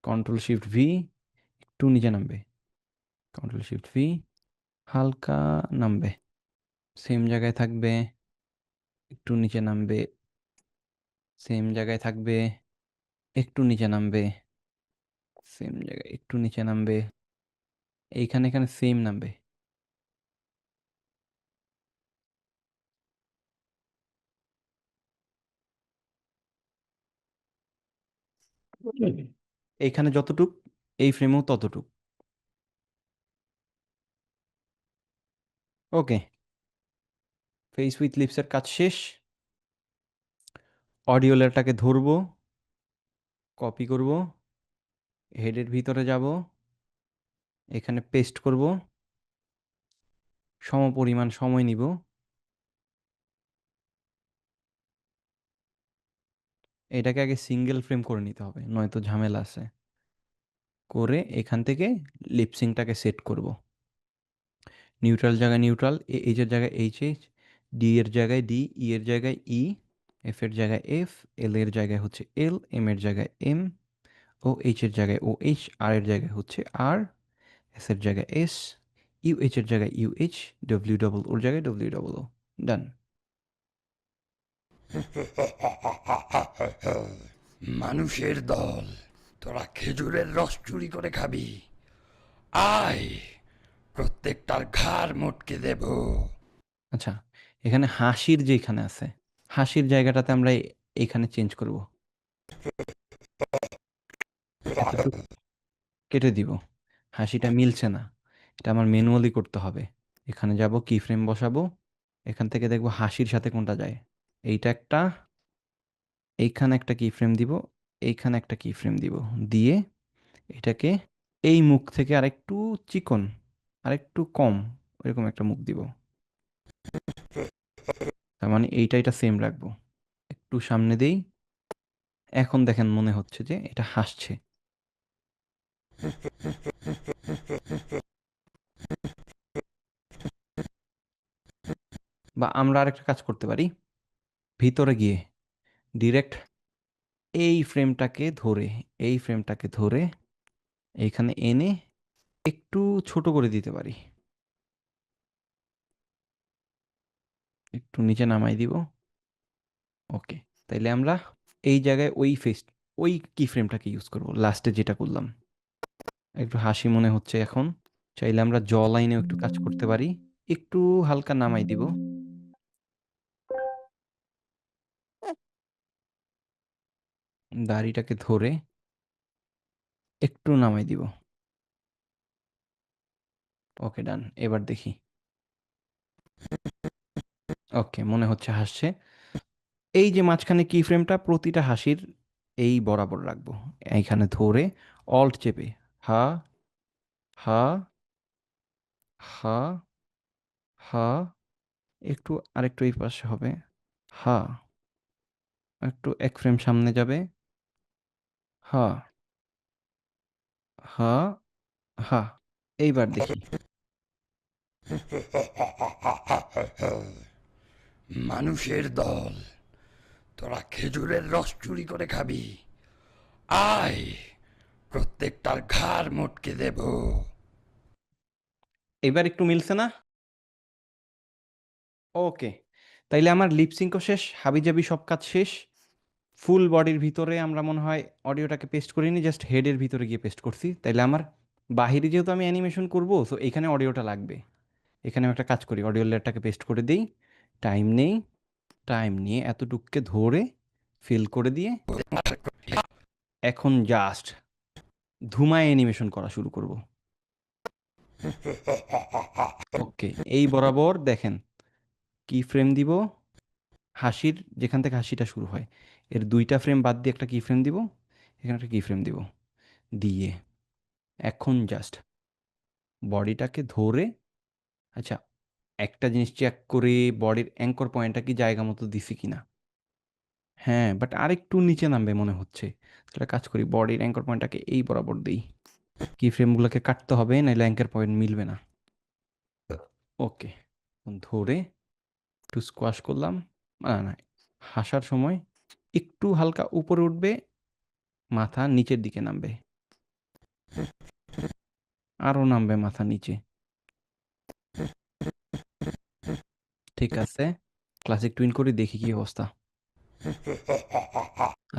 কন্ট্রোল শিফট ভি, একটু নিচে নামবে। কন্ট্রোল শিফট ভি, হালকা নামবে, সেম জায়গায় থাকবে। একটু নিচে নামবে, সেম জায়গায় থাকবে। একটু নিচে নামবে, সেম জায়গায় একটু নিচে নামবে। এইখানে এখানে সেম নামবে। এইখানে যতটুক, এই ফ্রেমেও ততটুক। ওকে, ফেস উইথ লিপসের কাজ শেষ। অডিও লেয়ারটাকে ধরবো, কপি করব, হেডের ভিতরে যাব, এখানে পেস্ট করব, সমপরিমাণ সময় নিব। এটাকে আগে সিঙ্গেল ফ্রেম করে নিতে হবে, নয়তো ঝামেলা আছে। করে এখান থেকে লিপসিংটাকে সেট করব। নিউট্রাল জায়গায় নিউট্রাল, এইচ এর জায়গায় এইচ, ডি এর জায়গায় ডি, ই এর জায়গায় ই, এফ এর জায়গায় এফ, এল এর জায়গায় হচ্ছে এল, এম এর জায়গায় এম, ও এইচ এর জায়গায় ও এইচ, আর এর জায়গায় হচ্ছে আর, এস এর জায়গায় এস, ইউ এইচ এর জায়গায় ইউ এইচ, ডব্লিউ ডবল ওর জায়গায় ডব্লিউ ডবল ও। ডান। মানুষের দল, তোরা খেজুরের রস চুরি করে খাবি। আয়, প্রত্যেকটার ঘাড় মোটকে দেব। আচ্ছা, এখানে হাসির যেখানে আছে, হাসির জায়গাটাতে আমরা এইখানে চেঞ্জ করব, এতটুকু কেটে দিব। হাসিটা মিলছে না, এটা আমার ম্যানুয়ালি করতে হবে। এখানে যাব, কি ফ্রেম বসাবো, এখান থেকে দেখব হাসির সাথে কোনটা যায়। এইটা একটা, এইখানে একটা কি ফ্রেম দিব, এইখানে একটা কি ফ্রেম দিব, দিয়ে এটাকে এই মুখ থেকে আরেকটু চিকন, আরেকটু কম, এরকম একটা মুখ দিব। তার মানে এইটা এটা সেম রাখবো। একটু সামনে দেই, এখন দেখেন মনে হচ্ছে যে এটা হাসছে। বা আমরা আরেকটা কাজ করতে পারি, ভিতরে গিয়ে ডিরেক্ট এই ফ্রেমটাকে ধরে, এই ফ্রেমটাকে ধরে এইখানে এনে একটু ছোট করে দিতে পারি, একটু নিচে নামাই দিব। ওকে, তাইলে আমরা এই জায়গায় ওই ফেস, ওই কি ফ্রেমটাকে ইউজ করব, লাস্টে যেটা করলাম। একটু হাসি মনে হচ্ছে এখন, চাইলে আমরা জ লাইনেও একটু কাজ করতে পারি। একটু হালকা নামাই দিব, দাড়িটাকে ধরে একটু নামাই দিব। ওকে, ডান। এবার দেখি। ওকে, মনে হচ্ছে হাসছে। এই যে মাঝখানে কি ফ্রেমটা, প্রতিটা হাসির এই বরাবর রাখবো, এইখানে ধরে অল্ট চেপে হা, হা, হা, হা, একটু আরেকটু এই পাশে হবে, হা, একটু এক ফ্রেম সামনে যাবে, হা, হা, হা। এইবার দেখি। মানুষের দল, তোরা খেজুরের রস চুরি করে খাবি। আয়, প্রত্যেকটার ঘাড় মোটকে দেব। এবার একটু মিলছে না? ওকে, তাইলে আমার লিপসিঙ্কও শেষ, হাবিজাবি সব কাজ শেষ। ফুল বডির ভিতরে আমরা মনে হয় অডিওটাকে পেস্ট করিনি, জাস্ট হেডের ভিতরে গিয়ে পেস্ট করছি। তাইলে আমার বাহিরে যেহেতু আমি অ্যানিমেশন করব, তো এখানে অডিওটা লাগবে। এখানে আমি একটা কাজ করি, অডিও লেয়ারটাকে পেস্ট করে দিই, টাইম নেই, টাইম নিয়ে এতটুকুকে ধরে ফিল করে দিয়ে এখন জাস্ট ধুমায় অ্যানিমেশন করা শুরু করব। ওকে, এই বরাবর দেখেন কি ফ্রেম দিব, হাসির যেখান থেকে হাসিটা শুরু হয়, এর দুইটা ফ্রেম বাদ দিয়ে একটা কি ফ্রেম দিব, এখানে একটা কি ফ্রেম দিব, দিয়ে এখন জাস্ট বডিটাকে ধরে, আচ্ছা, একটা জিনিস চেক করে, বডির অ্যাঙ্কর পয়েন্টটা কি জায়গা মতো দিছি কিনা। হ্যাঁ, বাট আরেকটু নিচে নামবে মনে হচ্ছে। তাহলে কাজ করি, বডির অ্যাঙ্কর পয়েন্টটাকে এই বরাবর দিই। কি ফ্রেমগুলোকে কাটতে হবে, নাহলে অ্যাঙ্কর পয়েন্ট মিলবে না। ওকে, ধরে একটু স্কোয়াশ করলাম। না না, হাসার সময় একটু হালকা উপরে উঠবে, মাথা নিচের দিকে নামবে, আরও নামবে মাথা নিচে। ঠিক আছে, ক্লাসিক টুইন করে দেখি কি অবস্থা।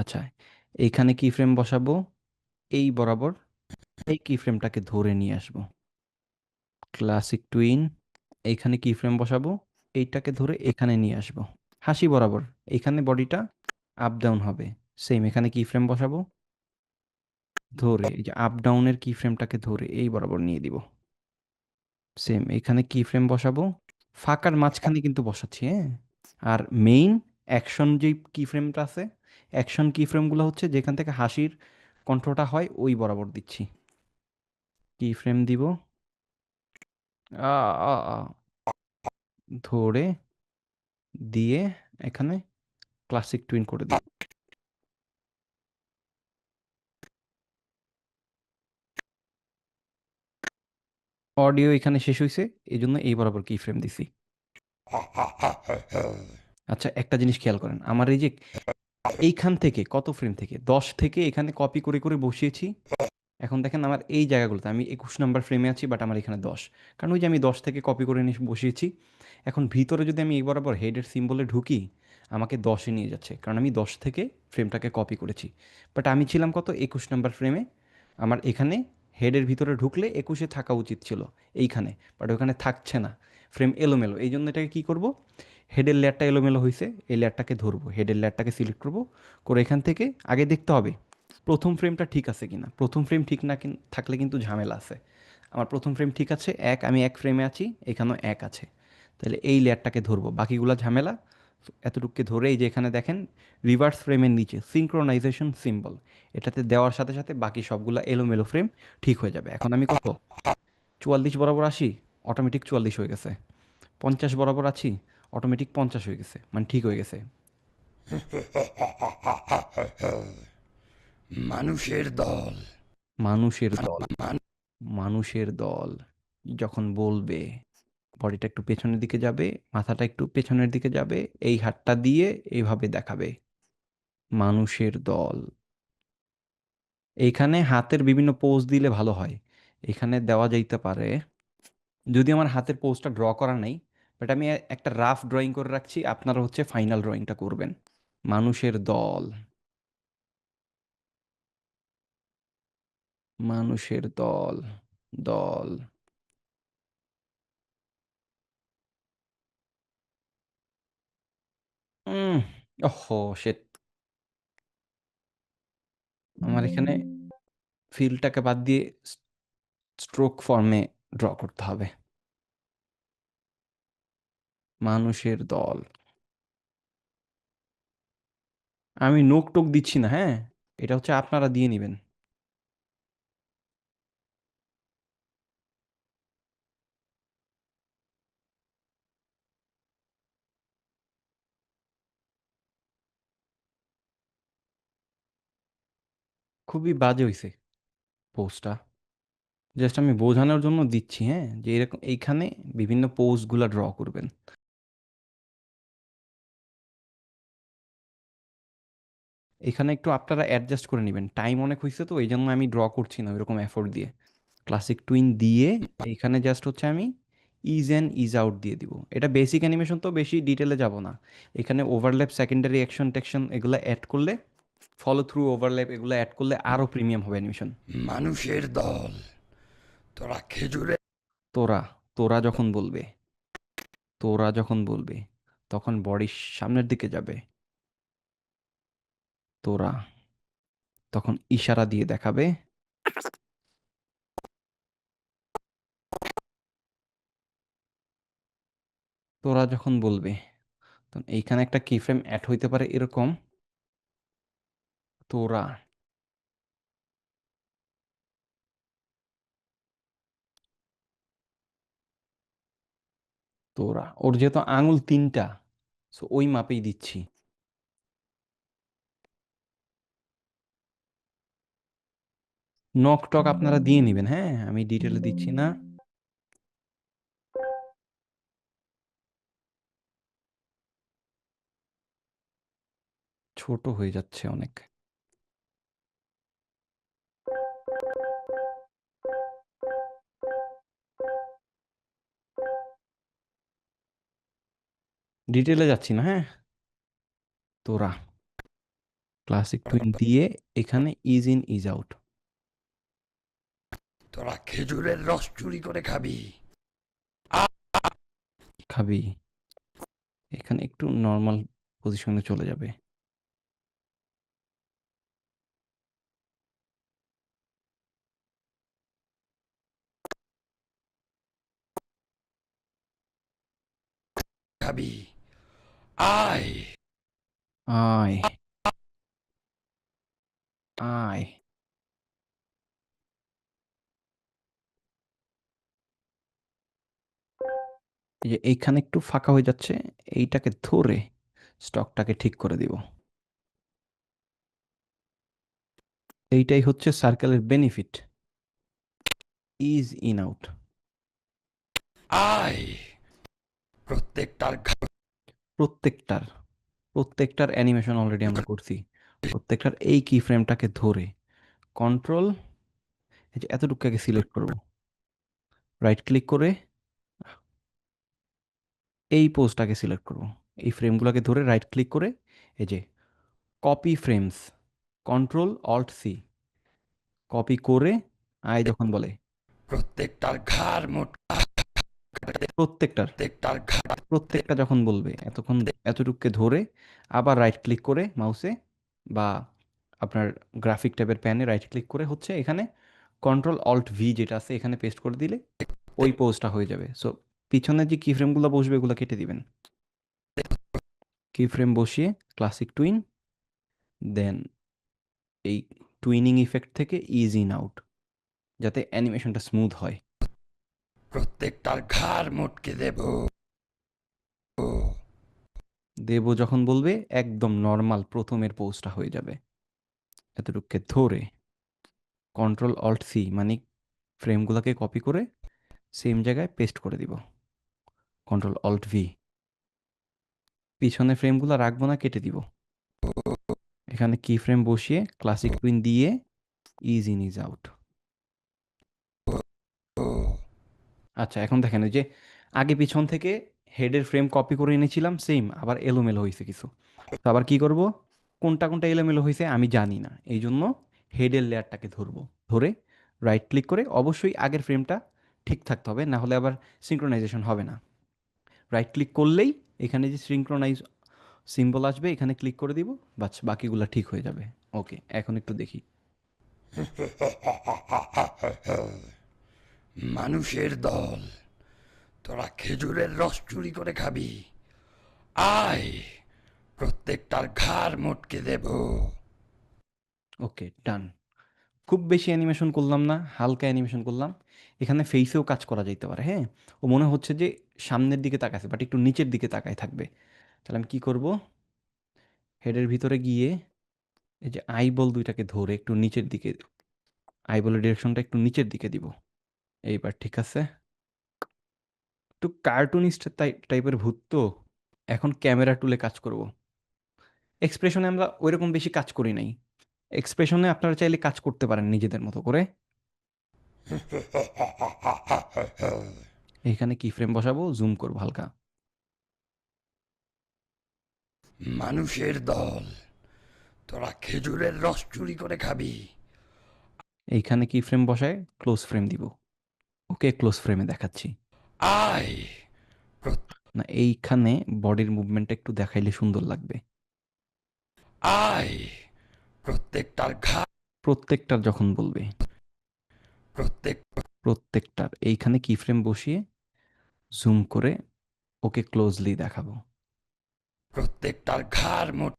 আচ্ছা, এইখানে কি ফ্রেম বসাবো, এই বরাবর এই কি ফ্রেমটাকে ধরে নিয়ে আসবো, ক্লাসিক টুইন। এইখানে কি ফ্রেম বসাবো, এইটাকে ধরে এখানে নিয়ে আসবো, হাসি বরাবর। এইখানে বডিটা আপ ডাউন হবে, সেম এখানে কি ফ্রেম বসাবো, ধরে এই যে আপ ডাউনের কি ফ্রেমটাকে ধরে এই বরাবর নিয়ে দিব, সেম এখানে কি ফ্রেম বসাবো, ফাঁকার মাঝখানে কিন্তু বসাচ্ছি, হ্যাঁ। আর মেইন অ্যাকশন যেই কি ফ্রেমটা আছে, অ্যাকশন কি ফ্রেমগুলো হচ্ছে যেখান থেকে হাসির কণ্ঠটা হয় ওই বরাবর দিচ্ছি। কি ফ্রেম দিব, আ আ আ ধরে দিয়ে এখানে ক্লাসিক টুইন করে দিব। অডিও এখানে শেষ হইছে, এজন্য এই বরাবর কি ফ্রেম দিছি। আচ্ছা, একটা জিনিস খেয়াল করেন, আমার এই যে এইখান থেকে কত ফ্রেম থেকে 10 থেকে এখানে কপি করে করে বসিয়েছি। এখন দেখেন আমার এই জায়গাগুলোতে আমি 21 নাম্বার ফ্রেমে আছি, বাট আমার এখানে 10, কারণ ওই যে আমি 10 থেকে কপি করে নিয়ে বসিয়েছি। এখন ভিতরে যদি আমি এই বরাবর হেডের সিম্বলে ঢুকি, আমাকে 10-এ নিয়ে যাচ্ছে, কারণ আমি 10 থেকে ফ্রেমটাকে কপি করেছি। বাট আমি ছিলাম কত, 21 নাম্বার ফ্রেমে। আমার এখানে হেডের ভিতরে ঢুকলে 21-এ থাকা উচিত ছিল এইখানে, বাট ওখানে থাকছে না। ফ্রেম এলোমেলো, এই জন্য এটাকে কী করব, হেডের লেয়ারটা এলোমেলো হয়েছে, এই লেয়ারটাকে ধরবো, হেডের লেয়ারটাকে সিলেক্ট করব, করে এখান থেকে আগে দেখতে হবে প্রথম ফ্রেমটা ঠিক আছে কিনা। প্রথম ফ্রেম ঠিক না থাকলে কিন্তু ঝামেলা আছে। আমার প্রথম ফ্রেম ঠিক আছে, আমি এক ফ্রেমে আছি, এখানেও এক আছে, তাহলে এই লেয়ারটাকে ধরবো, বাকিগুলো ঝামেলা এতটুকুকে ধরে, এই যে এখানে দেখেন রিভার্স ফ্রেমের নিচে সিঙ্ক্রোনাইজেশন সিম্বল, এটাতে দেওয়ার সাথে সাথে বাকি সবগুলা এলোমেলো ফ্রেম ঠিক হয়ে যাবে। এখন আমি কত 44 বরাবর আসি, অটোমেটিক 44 হয়ে গেছে। 50 বরাবর আছি, অটোমেটিক 50 হয়ে গেছে, মানে ঠিক হয়ে গেছে। মানুষের দল। মানুষের দল, মানুষের দল যখন বলবে, বডিটা একটু পেছনের দিকে যাবে, মাথাটা একটু পেছনের দিকে যাবে, এই হাতটা দিয়ে এইভাবে দেখাবে মানুষের দল। এইখানে হাতের বিভিন্ন পোজ দিলে ভালো হয়। এখানে দেওয়া যাইতে পারে, যদি আমার হাতের পোজটা ড্র করা নেই, বাট আমি একটা রাফ ড্রয়িং করে রাখছি, আপনারা হচ্ছে ফাইনাল ড্রয়িংটা করবেন। মানুষের দল, মানুষের দল, দল। উম ওহো শিট, আমার এখানে ফিলটাকে বাদ দিয়ে স্ট্রোক ফর্মে ড্র করতে হবে। মানুষের দল, আমি নোক টোক দিচ্ছি না, হ্যাঁ, এটা হচ্ছে আপনারা দিয়ে নেবেন। খুবই বাজে হইছে পোজটা, জাস্ট আমি বোঝানোর জন্য দিচ্ছি, হ্যাঁ, যে এরকম এইখানে বিভিন্ন পোজগুলা ড্র করবেন। এখানে একটু আপনারা অ্যাডজাস্ট করে নেবেন, টাইম অনেক হয়েছে তো এই জন্য আমি ড্র করছি না ওইরকম এফোর্ট দিয়ে। ক্লাসিক টুইন দিয়ে এইখানে জাস্ট হচ্ছে আমি ইজ অ্যান্ড ইজ আউট দিয়ে দিব। এটা বেসিক অ্যানিমেশন, তো বেশি ডিটেলে যাব না। এখানে ওভারল্যাপ, সেকেন্ডারি অ্যাকশন টেকশন এগুলো অ্যাড করলে, ফলো থ্রু, ওভারল্যাপ এগুলো অ্যাড করলে আরও প্রিমিয়াম হবে অ্যানিমেশন। মানুষের দল। তোরা খেজুরের তোরা, তোরা যখন বলবে, তোরা যখন বলবে তখন বডির সামনের দিকে যাবে, তোরা তখন ইশারা দিয়ে দেখাবে, তোরা যখন বলবে তখন এইখানে একটা কি ফ্রেম অ্যাড হইতে পারে এরকম, তোরা, তোরা ওর যেহেতু আঙুল তিনটা, সো ওই মাপেই দিচ্ছি। নক টক আপনারা দিয়ে নেবেন, হ্যাঁ, আমি ডিটেলে দিচ্ছি না। ছোট হয়ে যাচ্ছে অনেক। ডিটেলে যাচ্ছি না, হ্যাঁ। তোরা ক্লাসিক টুইন দিয়ে এখানে ইজ ইন ইজ আউট। তোরা খেজুরের রস চুরি করে খাবি। খাবি, এখানে একটু নর্মাল পজিশনে চলে যাবে। খাবি। আয়। আয়, আয়। এই যে এইখানে একটু ফাঁকা হয়ে যাচ্ছে, এইটাকে ধরে স্টকটাকে ঠিক করে দিব। এইটাই হচ্ছে সার্কেলের বেনিফিট, ইজ ইন আউট। আয়। প্রত্যেকটার প্রত্যেকটার, প্রত্যেকটার অ্যানিমেশন অলরেডি আমরা করছি। প্রত্যেকটার এই কি ফ্রেমটাকে ধরে কন্ট্রোল, এই যে এতটুকুকে সিলেক্ট করব, রাইট ক্লিক করে এই পোজটাকে সিলেক্ট করব, এই ফ্রেমগুলোকে ধরে রাইট ক্লিক করে এই যে copy frames, control alt C, copy করে আয় যখন বলে প্রত্যেকটার ঘাড় মোট প্রত্যেকটার প্রত্যেকটার ঘাড় প্রত্যেকটা যখন বলবে এতক্ষণ এতটুকুকে ধরে আবার রাইট ক্লিক করে মাউসে বা আপনার গ্রাফিক ট্যাবের প্যানে রাইট ক্লিক করে হচ্ছে এখানে কন্ট্রোল অল্ট ভি যেটা আছে এখানে পেস্ট করে দিলে ওই পোজটা হয়ে যাবে। সো পিছনে যে কি ফ্রেমগুলো বসবে এগুলো কেটে দিবেন। কি ফ্রেম বসিয়ে ক্লাসিক টুইন, দেন এই টুইনিং ইফেক্ট থেকে ইজ ইন আউট যাতে অ্যানিমেশনটা স্মুথ হয়। প্রত্যেকটার ঘাড় মোটকে দেব। দেব যখন বলবে একদম নর্মাল প্রথমের পোজটা হয়ে যাবে। এতটুকুকে ধরে কন্ট্রোল অল্ট সি মানে ফ্রেমগুলোকে কপি করে সেম জায়গায় পেস্ট করে দিব। কন্ট্রোল অল্ট ভি, পিছনে ফ্রেমগুলো রাখবো না, কেটে দিব। এখানে কি ফ্রেম বসিয়ে ক্লাসিক টুইন দিয়ে ইজ ইন ইজ আউট। আচ্ছা এখন দেখেন ওই যে আগে পিছন থেকে হেডের ফ্রেম কপি করে এনেছিলাম সেম, আবার এলোমেলো হয়েছে কিছু। তো আবার কি করব, কোনটা কোনটা এলোমেলো হয়েছে আমি জানি না, এই জন্য হেডের লেয়ারটাকে ধরবো, ধরে রাইট ক্লিক করে অবশ্যই আগের ফ্রেমটা ঠিক থাকতে হবে, না হলে আবার সিঙ্ক্রোনাইজেশন হবে না। রাইট ক্লিক করলেই এখানে যে সিঙ্ক্রোনাইজ সিম্বল আসবে এখানে ক্লিক করে দিব, বাস বাকিগুলো ঠিক হয়ে যাবে। ওকে এখন একটু দেখি। মানুষের দল, তোরা খেজুরের রস চুরি করে খাবি। আয়, প্রত্যেকটার ঘাড় মোটকে দেব। ওকে ডান। খুব বেশি অ্যানিমেশন করলাম না, হালকা অ্যানিমেশন করলাম। এখানে ফেসেও কাজ করা যেতে পারে, হ্যাঁ। ও মনে হচ্ছে যে সামনের দিকে তাকাচ্ছে বাট একটু নিচের দিকে তাকায় থাকবে। তাহলে আমি কি করব, হেডের ভিতরে গিয়ে এই যে আইবল দুইটাকে ধরে একটু নিচের দিকে, আইবলের ডিরেকশনটা একটু নিচের দিকে দিব। এইবার ঠিক আছে। একটু কার্টুনিস্ট টাইপের ভূত তো, এখন ক্যামেরা টুলে কাজ করব। এক্সপ্রেশনে আমরা ওইরকম বেশি কাজ করি নাই, এক্সপ্রেশনে আপনারা চাইলে কাজ করতে পারেন নিজেদের মতো করে। এইখানে কি ফ্রেম বসাবো, জুম করবো হালকা। মানুষের দল, তোরা খেজুরের রস চুরি করে খাবি। এইখানে কি ফ্রেম বসায় ক্লোজ ফ্রেম দিব। ওকে ক্লোজ ফ্রেমে দেখাচ্ছি। আয়, না এইখানে বডির মুভমেন্টটা একটু দেখাইলে সুন্দর লাগবে। আয়, প্রত্যেকটার ঘাড়, প্রত্যেকটার যখন বলবে, প্রত্যেক প্রত্যেকটার এইখানে কি ফ্রেম বসিয়ে জুম করে ওকে ক্লোজলি দেখাবো। প্রত্যেকটার ঘাড় মোট,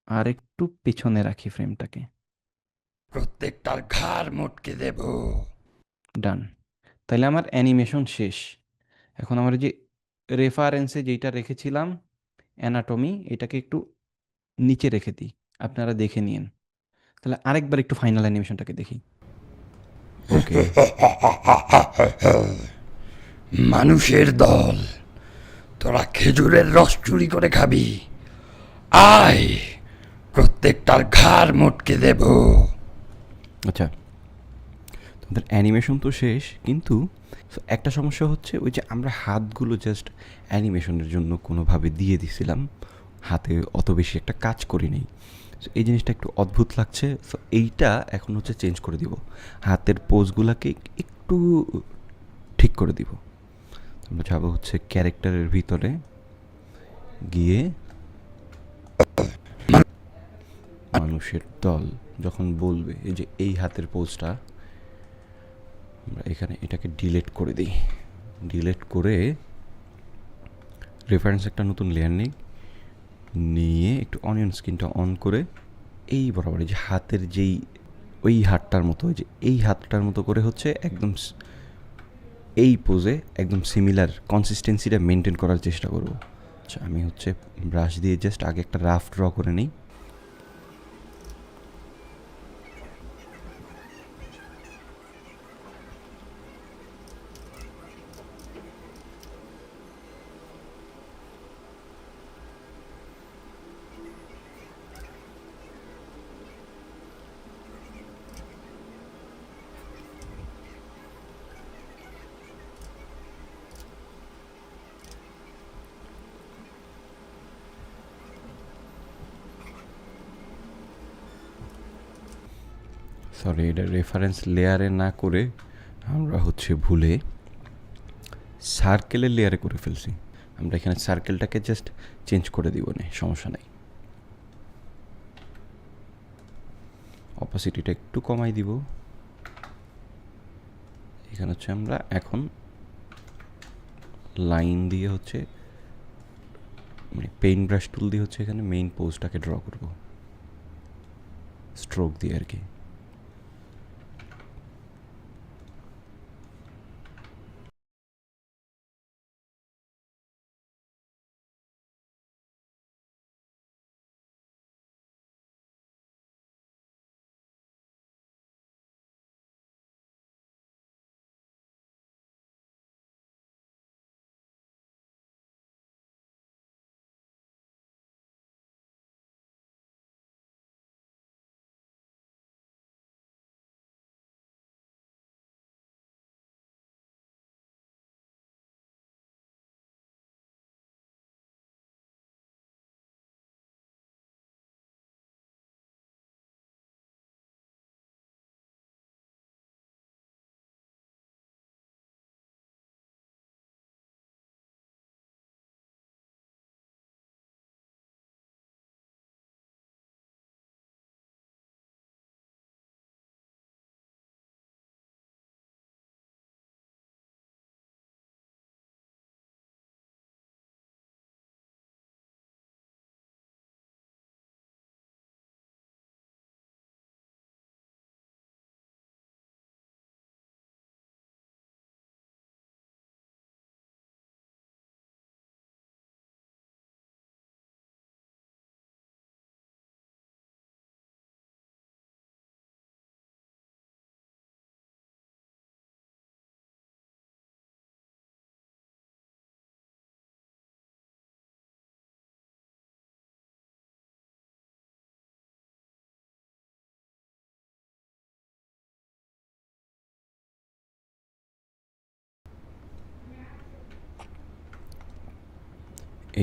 আর একটু পেছনে রাখি ফ্রেমটাকে। প্রত্যেকটার ঘাড় মোটকে দেব। ডান। তাহলে আমার অ্যানিমেশন শেষ। এখন আমার যে রেফারেন্সে যেটা রেখেছিলাম অ্যানাটমি, এটাকে একটু নিচে রেখে দিই, আপনারা দেখে নিন। তাহলে আরেকবার একটু ফাইনাল অ্যানিমেশনটাকে দেখি। ওকে মানুষের দল, তোরা খেজুরের রস চুরি করে খাবি। আয়, প্রত্যেকটার ঘাড় মোটকে দেব। আচ্ছা, তোমাদের অ্যানিমেশন তো শেষ, কিন্তু একটা সমস্যা হচ্ছে ওই যে আমরা হাতগুলো জাস্ট অ্যানিমেশনের জন্য কোনোভাবে দিয়ে দিছিলাম, হাতে অত বেশি একটা কাজ করি নেই। সো এই জিনিসটা একটু অদ্ভুত লাগছে। সো এইটা এখন হচ্ছে চেঞ্জ করে দিব, হাতের পোজগুলোকে একটু ঠিক করে দিব। আমরা যাবো হচ্ছে ক্যারেক্টারের ভিতরে গিয়ে মানুষের দল যখন বলবে এই যে এই হাতের পোজটা, আমরা এখানে এটাকে ডিলিট করে দিই। ডিলিট করে রেফারেন্স একটা নতুন লেয়ার নিই, নিয়ে একটু অনিয়ন স্ক্রিনটা অন করে এই বরাবর যে হাতের যেই ওই হাতটার মতো, যে এই হাতটার মতো করে হচ্ছে একদম এই পোজে একদম সিমিলার কনসিস্টেন্সিটা মেনটেন করার চেষ্টা করব। আচ্ছা আমি হচ্ছে ব্রাশ দিয়ে জাস্ট আগে একটা রাফ ড্র করে নিই। সরি, এটা রেফারেন্স লেয়ারে না করে আমরা হচ্ছে ভুলে সার্কেলের লেয়ারে করে ফেলছি। আমরা এখানে সার্কেলটাকে জাস্ট চেঞ্জ করে দিব না, সমস্যা নাই। অপাসিটিটা একটু কমাই দিব। এখানে হচ্ছে আমরা এখন লাইন দিয়ে হচ্ছে মানে পেইন্ট ব্রাশ টুল দিয়ে হচ্ছে এখানে মেইন পোজটাকে ড্র করব, স্ট্রোক দিয়ে আর কি।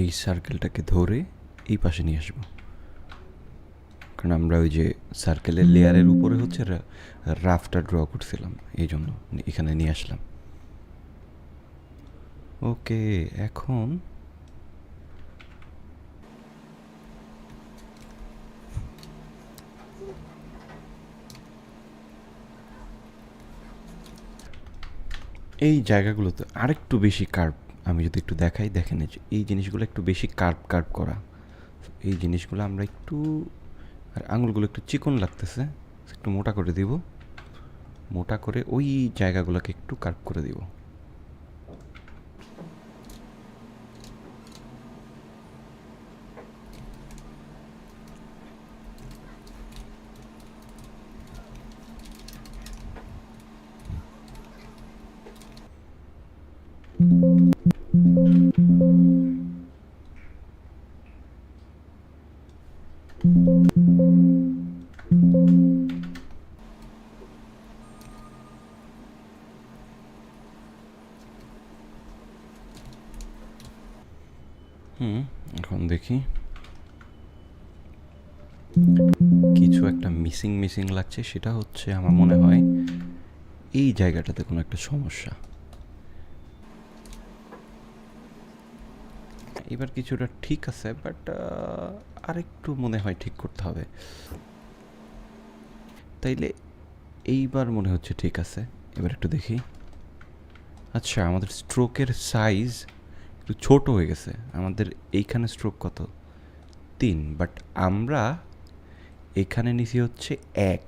এই সার্কেলটাকে ধরে এই পাশে নিয়ে আসবো, কারণ আমরা ওই যে সার্কেলের লেয়ারের উপরে হচ্ছে রাফটা ড্র করছিলাম, এই জন্য এখানে নিয়ে আসলাম। ওকে, এখন এই জায়গাগুলোতে আরেকটু বেশি কার্ভ, আমি যদি একটু দেখাই, দেখেন এই জিনিসগুলো একটু বেশি কার্ভ কার্ভ করা, এই জিনিসগুলো আমরা একটু, আর আঙুলগুলো একটু চিকন লাগতেছে, একটু মোটা করে দিব, মোটা করে ওই জায়গাগুলোকে একটু কার্ভ করে দিব। এখন দেখি কিছু একটা মিসিং মিসিং লাগছে, সেটা হচ্ছে আমার মনে হয় এই জায়গাটাতে কোনো একটা সমস্যা। এবার কিছুটা ঠিক আছে, বাট আরেকটু মনে হয় ঠিক করতে হবে। তাইলে এইবার মনে হচ্ছে ঠিক আছে। এবার একটু দেখি। আচ্ছা, আমাদের স্ট্রোকের সাইজ একটু ছোট হয়ে গেছে। আমাদের এইখানে স্ট্রোক কত? 3, বাট আমরা এখানে নিচে হচ্ছে 1,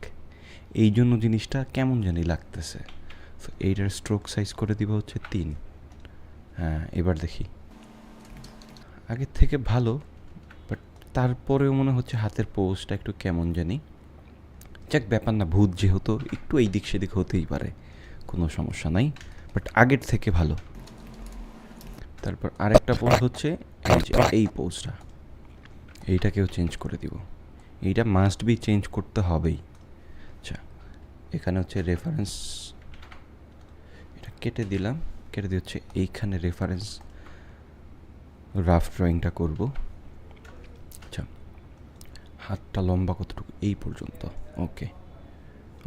এই জন্য জিনিসটা কেমন জানি লাগতেছে। তো এইটার স্ট্রোক সাইজ করে দিব হচ্ছে 3। হ্যাঁ, এবার দেখি। আগের থেকে ভালো, বাট তারপরেও মনে হচ্ছে হাতের পোজটা একটু কেমন জানি। যাক, ব্যাপার না, ভূত যেহেতু একটু এই দিক সেদিক হতেই পারে, কোনো সমস্যা নাই, বাট আগের থেকে ভালো। তারপর আরেকটা পোজ হচ্ছে এই পোজটা, এইটাকেও চেঞ্জ করে দিব। এইটা মাস্ট বি চেঞ্জ করতে হবেই। আচ্ছা, এখানে হচ্ছে রেফারেন্স, এটা কেটে দিলাম, কেটে দিয়ে হচ্ছে এইখানে রেফারেন্স রাফ ড্রয়িংটা করব। আচ্ছা, হাতটা লম্বা কতটুকু? এই পর্যন্ত। ওকে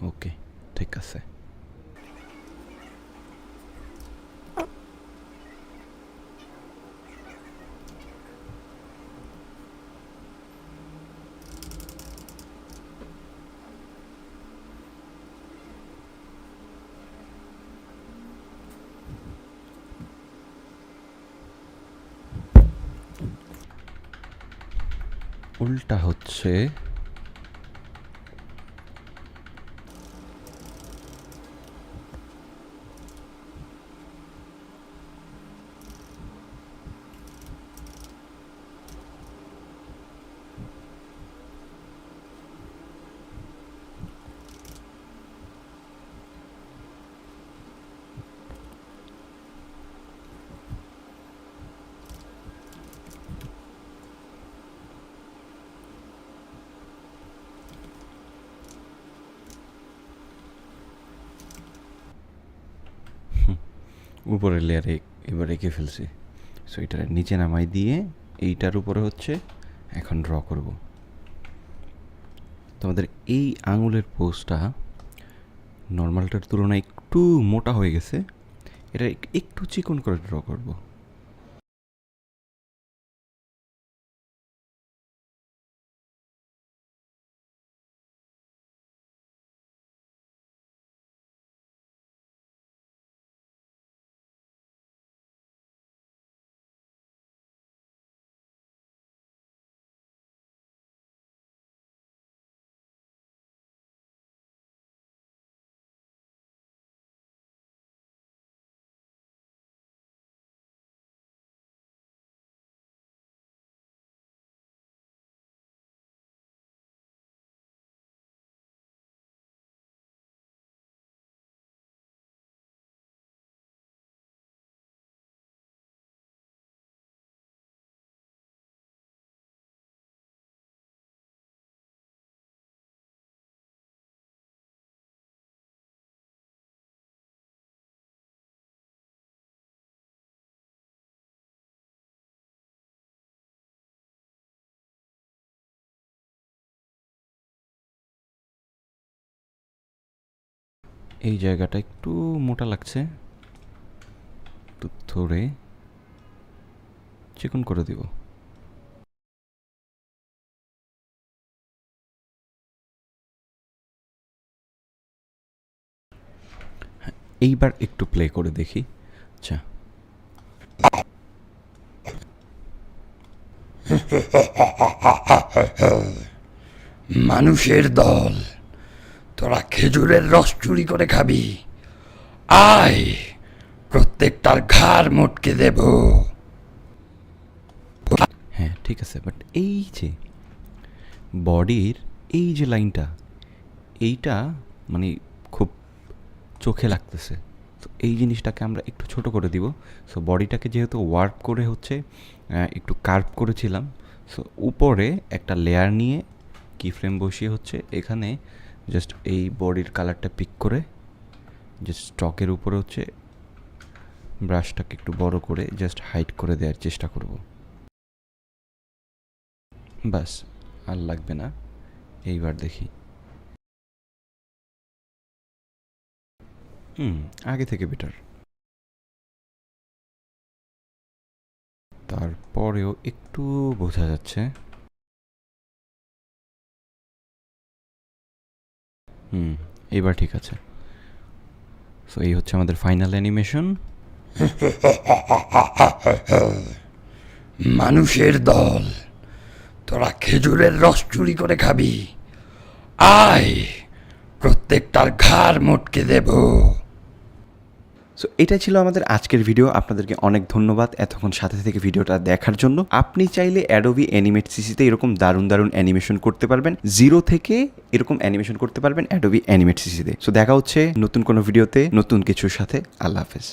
ওকে, ঠিক আছে। ভুলটা হচ্ছে উপরের লেয়ারে এবার এঁকে ফেলছি। সো এটার নিচে নামাই দিয়ে এইটার উপরে হচ্ছে এখন ড্র করব। তোমাদের এই আঙুলের পোস্টটা নর্মালটার তুলনায় একটু মোটা হয়ে গেছে, এটা একটু চিকন করে ড্র করব। এই জায়গাটা একটু মোটা লাগছে, তো ধরে চিকন করে দিব। এইবার একটু প্লে করে দেখি। আচ্ছা, মানুষের দল, তোরা খেজুরের রস চুরি করে খাবি, আয় প্রত্যেকটার ঘাড় মোটকে দেব। হ্যাঁ ঠিক আছে, বাট এই যে বডির এই যে লাইনটা, এইটা মানে খুব চোখে লাগতেছে। তো এই জিনিসটাকে আমরা একটু ছোট করে দিব। সো বডিটাকে যেহেতু ওয়ার্প করে হচ্ছে একটু কার্ভ করেছিলাম, সো উপরে একটা লেয়ার নিয়ে কি ফ্রেম বসিয়ে হচ্ছে এখানে জাস্ট এই বডির কালারটা পিক করে জাস্ট স্টকের উপরে হচ্ছে ব্রাশটাকে একটু বড় করে জাস্ট হাইড করে দেওয়ার চেষ্টা করব। বাস, আর লাগবে না। এইবার দেখি। আগে থেকে বেটার। তারপরেও একটু বোঝা যাচ্ছে। এইবার ঠিক আছে। সো এই হচ্ছে আমাদের ফাইনাল অ্যানিমেশন। মানুষের দল, তোরা খেজুরের রস চুরি করে খাবি, আয় প্রত্যেকটার ঘাড় মোটকে দেব। সো এটা ছিল আমাদের আজকের ভিডিও। আপনাদেরকে অনেক ধন্যবাদ এতক্ষণ সাথে থেকে ভিডিওটা দেখার জন্য। আপনি চাইলে অ্যাডোবি অ্যানিমেট সিসিতে এরকম দারুণ দারুণ অ্যানিমেশন করতে পারবেন, জিরো থেকে এরকম অ্যানিমেশন করতে পারবেন অ্যাডোবি অ্যানিমেট সিসিতে। সো দেখা হচ্ছে নতুন কোনো ভিডিওতে নতুন কিছুর সাথে। আল্লাহ হাফেজ।